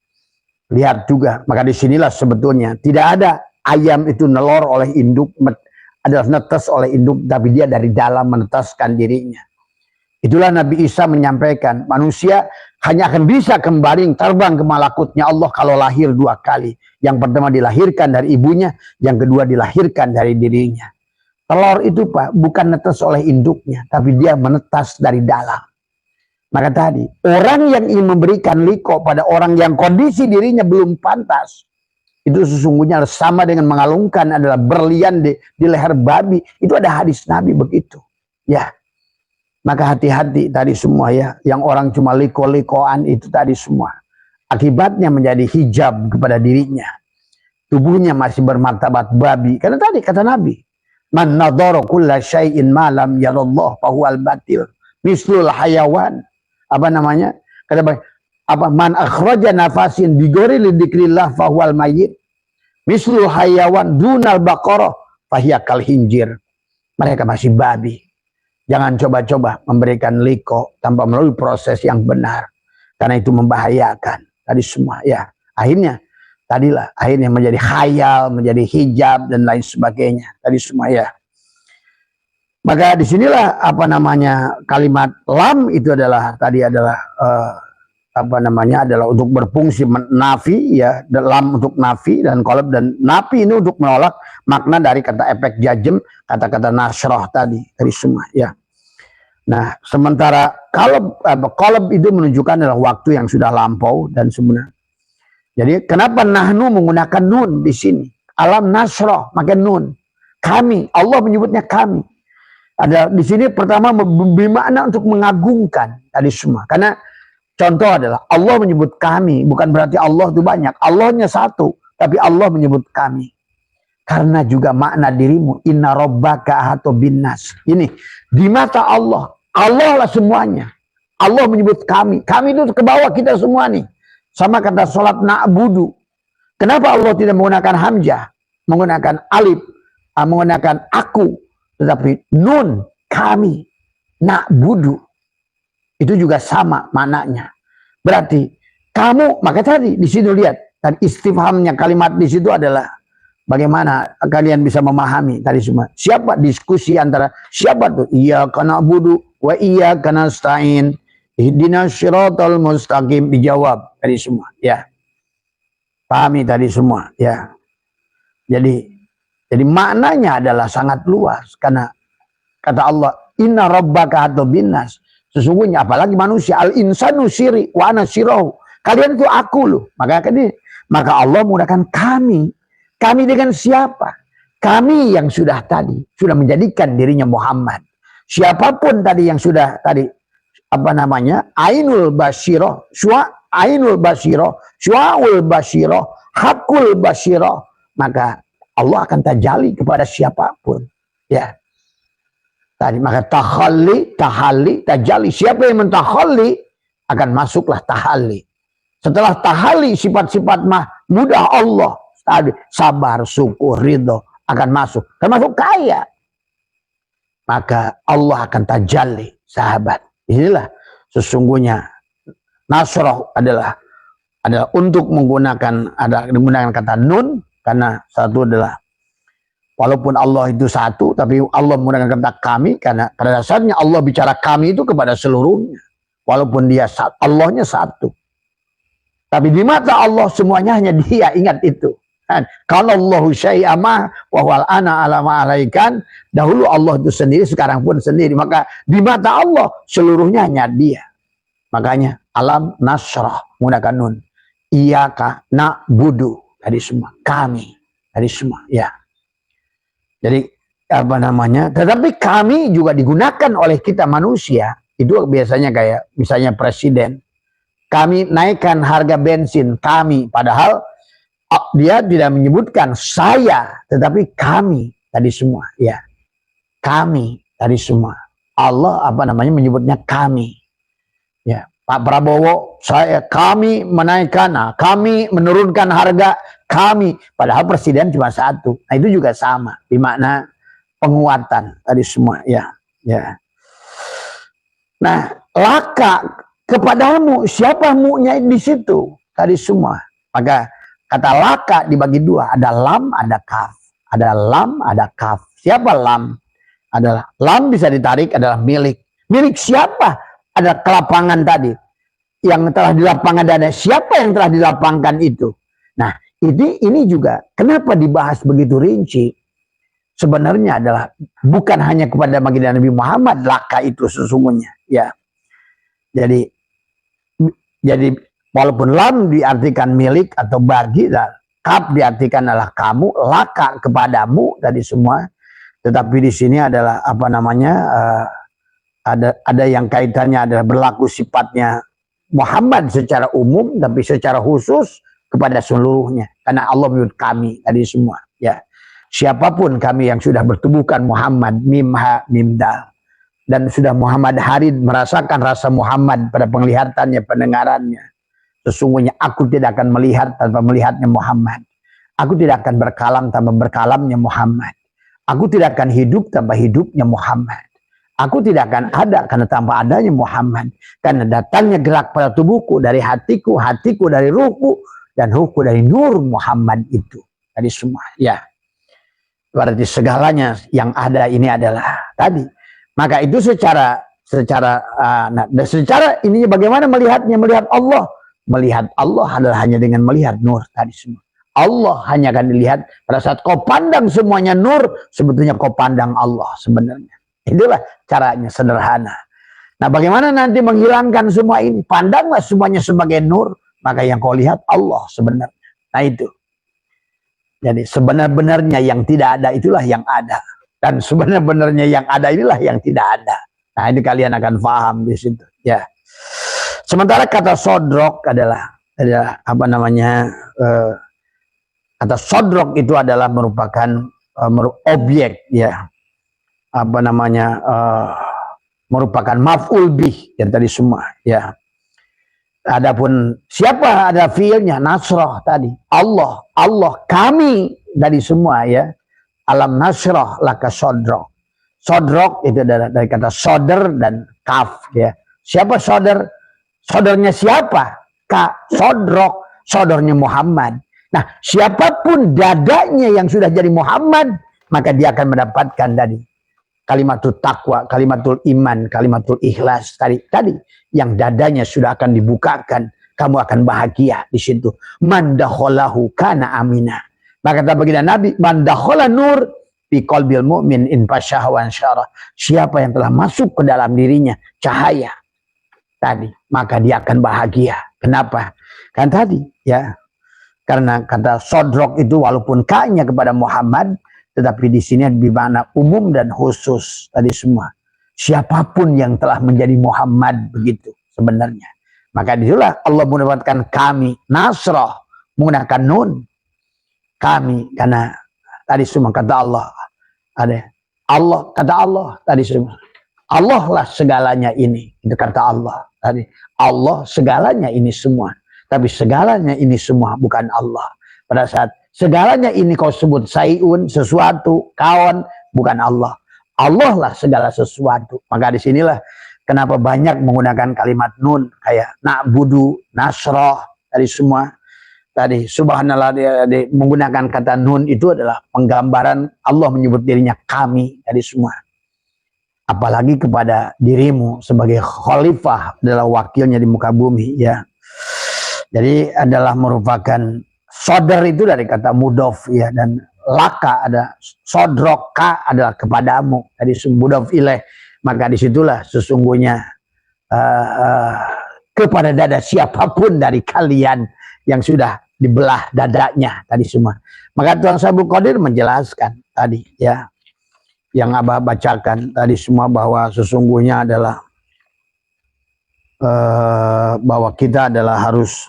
Lihat juga, maka disinilah sebetulnya tidak ada ayam itu nelor oleh induk, adalah netes oleh induk, tapi dia dari dalam menetaskan dirinya. Itulah Nabi Isa menyampaikan, manusia hanya akan bisa kembali terbang ke malakutnya Allah kalau lahir dua kali. Yang pertama dilahirkan dari ibunya, yang kedua dilahirkan dari dirinya. Telur itu Pak, bukan netes oleh induknya, tapi dia menetas dari dalam. Maka tadi, orang yang ingin memberikan liko pada orang yang kondisi dirinya belum pantas, itu sesungguhnya sama dengan mengalungkan adalah berlian di leher babi. Itu ada hadis Nabi begitu. Ya, maka hati-hati tadi semua ya, yang orang cuma liko-likoan itu tadi semua. Akibatnya menjadi hijab kepada dirinya. Tubuhnya masih bermartabat babi. Karena tadi kata Nabi, man nadhara kulla syai'in ma lam yarallah fahuwal batil mislul hayawan. Apa namanya? Kata man akhraja nafasin bigori lidzikrillah fahuwal mayyit mislul hayawan dunal baqarah fahiya kal hinjir. Mereka masih babi. Jangan coba-coba memberikan liko tanpa melalui proses yang benar, karena itu membahayakan tadi semua ya. Akhirnya menjadi khayal, menjadi hijab dan lain sebagainya tadi semua ya. Maka disinilah kalimat lam itu adalah adalah untuk berfungsi nafi ya, lam untuk nafi dan qalb, dan nafi ini untuk menolak makna dari kata efek jazm, kata-kata nasroh tadi semua ya. Nah, sementara qalb itu menunjukkan adalah waktu yang sudah lampau dan sebenarnya. Jadi kenapa nahnu menggunakan nun di sini? Alam nasroh maka nun. Kami, Allah menyebutnya kami. Ada di sini pertama bermakna untuk mengagungkan tadi semua. Karena contoh adalah Allah menyebut kami, bukan berarti Allah itu banyak. Allahnya satu, tapi Allah menyebut kami. Karena juga makna dirimu, inna rabbaka ahata binnas. Ini di mata Allah, Allah lah semuanya. Allah menyebut kami. Kami itu ke bawah kita semua nih. Sama kata sholat na'budu. Kenapa Allah tidak menggunakan hamzah, menggunakan alif, menggunakan aku, tetapi nun, kami, na'budu. Itu juga sama maknanya. Berarti kamu, maka tadi di sini lihat, dan istifhamnya kalimat di situ adalah bagaimana kalian bisa memahami tadi semua. Siapa diskusi antara siapa tuh? Iyyaka na'budu wa iyyaka nasta'in. Ihdinas siratal mustaqim, dijawab tadi semua ya. Pahami tadi semua ya. Jadi maknanya adalah sangat luas, karena kata Allah, inna rabbaka ahata binnas. Sesungguhnya apalagi manusia, al insanu syiri wa ana syirahu. Kalian itu aku loh. Maka Allah menggunakan kami. Kami dengan siapa? Kami yang sudah menjadikan dirinya Muhammad. Siapapun tadi yang sudah ainul basyirah, ainul basyirah, syu'ul basyirah, hakul basyirah, maka Allah akan tajalli kepada siapapun ya. Tadi maka tahalli, tajalli, siapa yang mentakhalli akan masuklah tahalli. Setelah tahalli sifat-sifat mudah Allah tadi, sabar, syukur, ridho akan masuk, termasuk kaya. Maka Allah akan tajalli, sahabat. Inilah sesungguhnya nasroh adalah untuk menggunakan kata nun, karena satu adalah walaupun Allah itu satu, tapi Allah menggunakan kata kami karena pada dasarnya Allah bicara kami itu kepada seluruhnya, walaupun dia Allahnya satu, tapi di mata Allah semuanya hanya Dia. Ingat itu. Kalau Allahu syai'ama wa wal ana alama alaikan, dahulu Allah itu sendiri, sekarang pun sendiri. Maka di mata Allah seluruhnya hanya Dia. Makanya alam nasrah menggunakan nun. Iyyaka na'budu, tadi semua kami, tadi semua ya. Jadi tetapi kami juga digunakan oleh kita manusia. Itu biasanya kayak misalnya presiden, kami naikkan harga bensin, kami, padahal dia tidak menyebutkan saya, tetapi kami tadi semua ya. Kami tadi semua. Allah menyebutnya kami. Ya, Pak Prabowo, kami menaikkan, kami menurunkan harga, kami, padahal presiden cuma satu. Nah, itu juga sama, di makna penguatan tadi semua ya. Nah, laka kepadamu, siapa mu-nya di situ tadi semua. Maka kata laka dibagi dua, ada lam, ada kaf. Ada lam, ada kaf. Siapa lam? Adalah lam bisa ditarik adalah milik. Milik siapa? Ada kelapangan tadi yang telah dilapangkan, dan siapa yang telah dilapangkan itu. Nah, ini juga kenapa dibahas begitu rinci. Sebenarnya adalah bukan hanya kepada baginda Nabi Muhammad laka itu sesungguhnya ya. Jadi walaupun lam diartikan milik atau bagi, dan kaf diartikan adalah kamu, laka kepadamu tadi semua. Tetapi di sini adalah apa namanya, ada yang kaitannya adalah berlaku sifatnya Muhammad secara umum, tapi secara khusus kepada seluruhnya. Karena Allah menyebut kami tadi semua ya. Siapapun kami yang sudah bertubuhkan Muhammad, mim ha mim dal, dan sudah Muhammad harid merasakan rasa Muhammad pada penglihatannya, pendengarannya. Sesungguhnya aku tidak akan melihat tanpa melihatnya Muhammad. Aku tidak akan berkalam tanpa berkalamnya Muhammad. Aku tidak akan hidup tanpa hidupnya Muhammad. Aku tidak akan ada karena tanpa adanya Muhammad. Karena datangnya gerak pada tubuhku dari hatiku, hatiku dari ruhku, dan ruhku dari nur Muhammad itu. Tadi semua ya. Berarti segalanya yang ada ini adalah tadi. Maka itu secara ininya bagaimana melihatnya, melihat Allah. Melihat Allah adalah hanya dengan melihat nur tadi semua. Allah hanya akan dilihat pada saat kau pandang semuanya nur, sebetulnya kau pandang Allah sebenarnya. Itulah caranya, sederhana. Nah, bagaimana nanti menghilangkan semua ini? Pandanglah semuanya sebagai nur, maka yang kau lihat Allah sebenarnya. Nah itu. Jadi sebenar-benarnya yang tidak ada itulah yang ada. Dan sebenar-benarnya yang ada inilah yang tidak ada. Nah ini kalian akan paham di situ. Ya. Sementara kata sodrok adalah apa namanya, kata sodrok itu adalah merupakan objek ya. Apa namanya, merupakan maf'ul bih yang tadi semua ya. Adapun siapa ada fiilnya, nasrah tadi. Allah, kami tadi semua ya. Alam nasrah laka sodrok. Sodrok itu dari kata soder dan kaf ya. Siapa soder? Sodernya siapa? Sodrok, sodornya Muhammad. Nah, siapapun dadanya yang sudah jadi Muhammad, maka dia akan mendapatkan tadi kalimatul takwa, kalimatul iman, kalimatul ikhlas tadi yang dadanya sudah akan dibukakan, kamu akan bahagia di situ. Man dakhalahu kana amina. Maka kata baginda Nabi, man dakhala nur fi qalbil mu'min in fasyahwan syarah. Siapa yang telah masuk ke dalam dirinya cahaya tadi, maka dia akan bahagia. Kenapa? Kan tadi ya. Karena kata sodrok itu walaupun ka-nya kepada Muhammad, tetapi di sini bermakna umum dan khusus tadi semua. Siapapun yang telah menjadi Muhammad begitu sebenarnya. Maka disitulah Allah mendapatkan kami, nasrah, menggunakan nun. Kami, karena tadi semua kata Allah. Ada Allah, kata Allah tadi semua. Allah lah segalanya ini. Itu kata Allah tadi. Allah segalanya ini semua. Tapi segalanya ini semua bukan Allah. Pada saat segalanya ini kau sebut sayun, sesuatu, kawan, bukan Allah. Allah lah segala sesuatu. Maka disinilah kenapa banyak menggunakan kalimat nun. Kayak na'budu, nasroh, tadi semua. Tadi subhanallah menggunakan kata nun itu adalah penggambaran Allah menyebut dirinya kami. Tadi semua. Apalagi kepada dirimu sebagai khalifah adalah wakilnya di muka bumi. Ya. Jadi adalah merupakan sodar itu dari kata mudof ya, dan laka ada sodrok, ka adalah kepadamu dari mudof ilaih. Maka disitulah sesungguhnya kepada dada siapapun dari kalian yang sudah dibelah dadanya tadi semua. Maka Tuan Sabul Qadir menjelaskan tadi ya, yang Abah bacakan tadi semua, bahwa sesungguhnya adalah bahwa kita adalah harus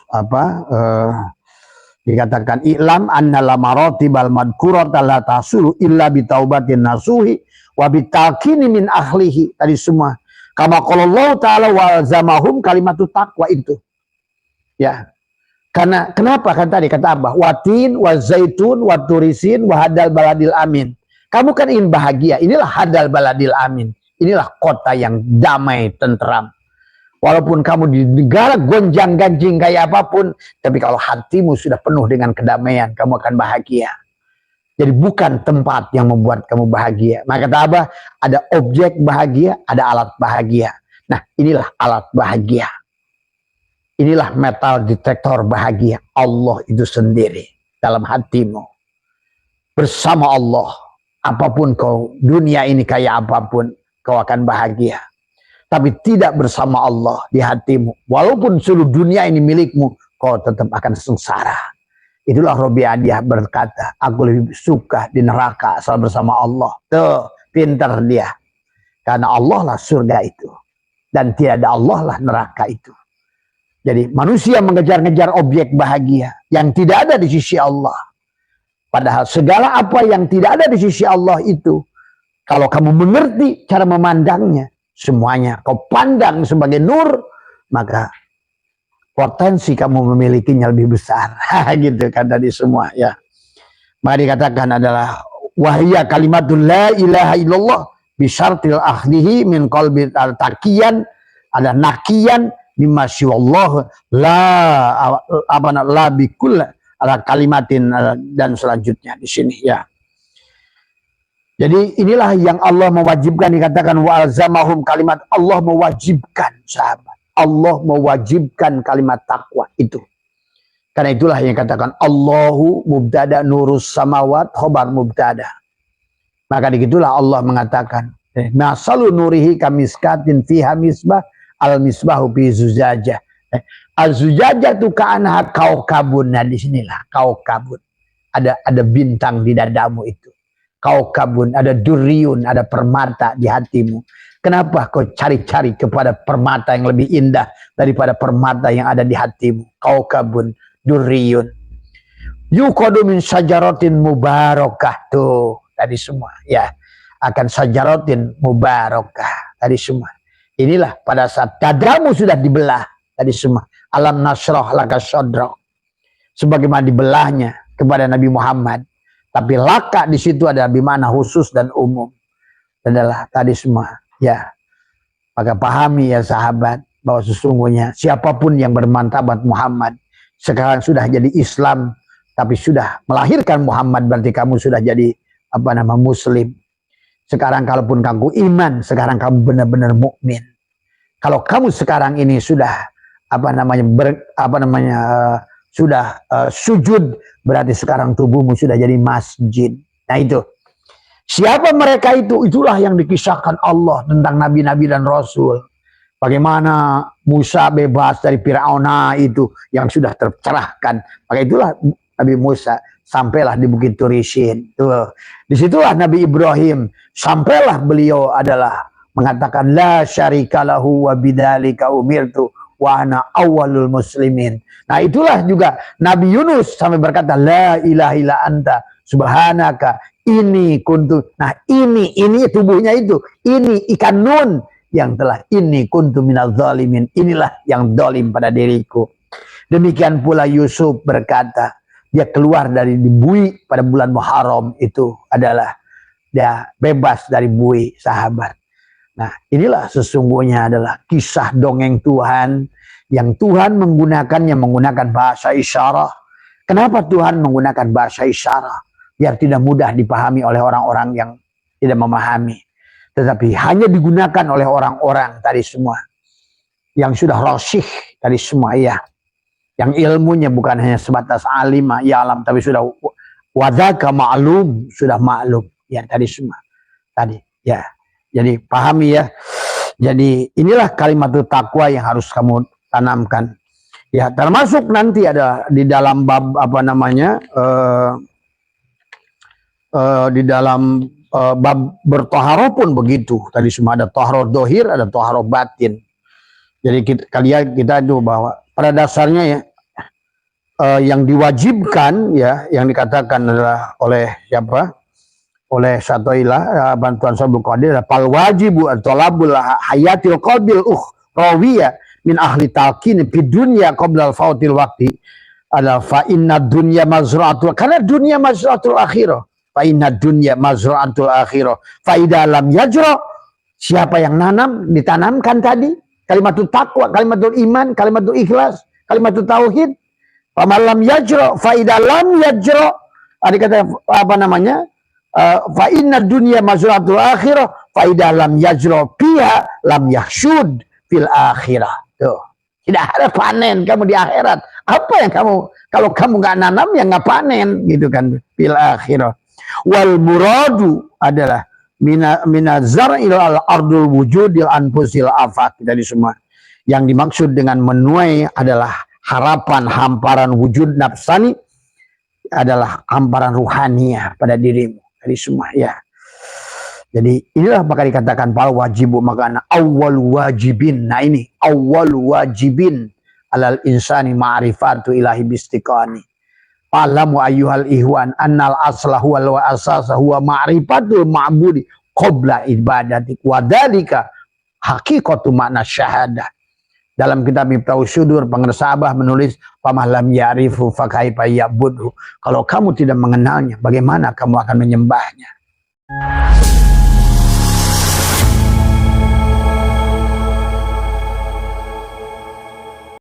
dikatakan i'lam annal maratibal madhkurata la tasulu illa bitaubatin nasuhi wa bitalqini min ahlihi tadi semua. Kama qala Allah taala wa zamahum kalimatut taqwa itu. Ya. Karena kenapa kan tadi kata Abah watin wa zaitun wa turisin wa hadal baladil amin. Kamu kan ingin bahagia. Inilah hadal baladil amin. Inilah kota yang damai, tentram. Walaupun kamu di negara gonjang-ganjing kayak apapun, tapi kalau hatimu sudah penuh dengan kedamaian, kamu akan bahagia. Jadi bukan tempat yang membuat kamu bahagia. Maka kata Abah, ada objek bahagia, ada alat bahagia. Nah, inilah alat bahagia. Inilah metal detektor bahagia. Allah itu sendiri dalam hatimu. Bersama Allah, apapun kau, dunia ini kayak apapun, kau akan bahagia. Tapi tidak bersama Allah di hatimu. Walaupun seluruh dunia ini milikmu, kau tetap akan sengsara. Itulah Robi Adiyah berkata, aku lebih suka di neraka asal bersama Allah. Tuh, pintar dia. Karena Allah lah surga itu. Dan tidak ada Allah lah neraka itu. Jadi manusia mengejar-ngejar objek bahagia yang tidak ada di sisi Allah. Padahal segala apa yang tidak ada di sisi Allah itu, kalau kamu mengerti cara memandangnya, semuanya kau pandang sebagai nur, maka potensi kamu memilikinya lebih besar. Gitu kan tadi semua ya. Maka dikatakan adalah wahya kalimatul la ilaha illallah bisyartil akhdihi min qalbi al-taqiyan, ada nakiyan mimma siwallah la bikul ala kalimatin dan selanjutnya di sini ya. Jadi inilah yang Allah mewajibkan, dikatakan wa alzamahum kalimat. Allah mewajibkan, sahabat. Allah mewajibkan kalimat takwa itu. Karena itulah yang katakan Allahu mubtada nurus samawat khobar mubtada. Maka dikitulah Allah mengatakan masalu nurihi kamiskatin fiha misbah al misbahu fi zujajah. Al-zujajah itu ka'anha kaukabun. Nah disinilah kaukabun. Ada bintang di dadamu itu. Kaukabun, ada duriyun, ada permata di hatimu. Kenapa kau cari-cari kepada permata yang lebih indah daripada permata yang ada di hatimu? Kaukabun, duriyun. Yuqadu min sajaratin mubarakah. Tuh, tadi semua. Ya, akan sajaratin mubarakah. Tadi semua. Inilah pada saat dadamu sudah dibelah. Tadi semua. Alam nasrah laka sadrak. Sebagaimana dibelahnya kepada Nabi Muhammad. Tapi laka di situ ada bimana khusus dan umum. Adalah tadi semua. Ya. Maka pahami ya sahabat, bahwa sesungguhnya siapapun yang bermartabat Muhammad sekarang sudah jadi Islam, tapi sudah melahirkan Muhammad, berarti kamu sudah jadi Muslim. Sekarang kalaupun kamu iman, sekarang kamu benar-benar mukmin. Kalau kamu sekarang ini sudah sudah sujud, berarti sekarang tubuhmu sudah jadi masjid. Nah itu. Siapa mereka itu? Itulah yang dikisahkan Allah tentang nabi-nabi dan rasul. Bagaimana Musa bebas dari Fir'auna itu yang sudah tercerahkan. Maka itulah Nabi Musa sampailah di Bukit Turisin. Tuh. Disitulah Nabi Ibrahim sampailah beliau adalah mengatakan la syarika lahu wa bidzalika umirtu wa ana awwalul muslimin. Nah itulah juga Nabi Yunus sampai berkata la ilaha illa anta subhanaka ini kuntu. Nah ini tubuhnya itu, ini ikan nun yang telah ini kuntu minaz zalimin. Inilah yang zalim pada diriku. Demikian pula Yusuf berkata, dia keluar dari bui pada bulan Muharram, itu adalah dia bebas dari bui, sahabat. Nah inilah sesungguhnya adalah kisah dongeng Tuhan yang Tuhan menggunakan bahasa isyarat. Kenapa Tuhan menggunakan bahasa isyarat? Biar tidak mudah dipahami oleh orang-orang yang tidak memahami. Tetapi hanya digunakan oleh orang-orang tadi semua yang sudah rasyih tadi semua ya. Yang ilmunya bukan hanya sebatas alim ya alam, tapi sudah wadzaka ma'lum, sudah maklum ya tadi semua. Tadi ya. Jadi pahami ya. Jadi inilah kalimat takwa yang harus kamu tanamkan. Ya, termasuk nanti ada di dalam bab di dalam bab bertoharoh pun begitu. Tadi semua ada toharoh dohir, ada toharoh batin. Jadi kita itu bahwa pada dasarnya ya yang diwajibkan ya, yang dikatakan adalah oleh siapa? Oleh Syatoilah bantuan Sabul Qadir, fal wajibu talabul hayatil qalbil ukhrawiyah min ahli talqin fi dunya qabla al-fautil waqti ala fa inna dunya mazra'atul, karena dunia mazra'atul akhirah. fa inna dunya mazra'atul akhirah fa idza lam yajra. Siapa yang nanam, ditanamkan tadi kalimatul taqwa, kalimatul iman, kalimatul ikhlas, kalimatul tauhid. Fa lam yajra fa idza lam yajra, ada kata apa namanya, fa inna dunya mazra'atul akhirah fa idza lam yajra fiha lam yahsud fil akhirah. Tuh, tidak ada panen kamu di akhirat. Apa yang kamu, kalau kamu nggak nanam ya nggak panen gitu kan, fil akhirah. Wal muradu adalah mina zar'il al ardul wujudil anfusil afat. Dari semua yang dimaksud dengan menuai adalah harapan hamparan wujud nafsani, adalah hamparan ruhaniah pada dirimu dari semua ya. Jadi inilah maka dikatakan fal wajibu, maka awwal wajibin. Nah ini awwal wajibin alal insani ma'rifatu ilahi bistiqani. Fa'lamu ayyuhal ihwan annal aslahu wal asasa huwa ma'rifatul ma'budi qabla ibadatik wa dzalika haqiqatu makna syahadah. Dalam kitab Miftahus Sudur, pengersabah menulis pamahlam ya'rifu fa kaifa ya'budhu. Kalau kamu tidak mengenalnya, bagaimana kamu akan menyembahnya?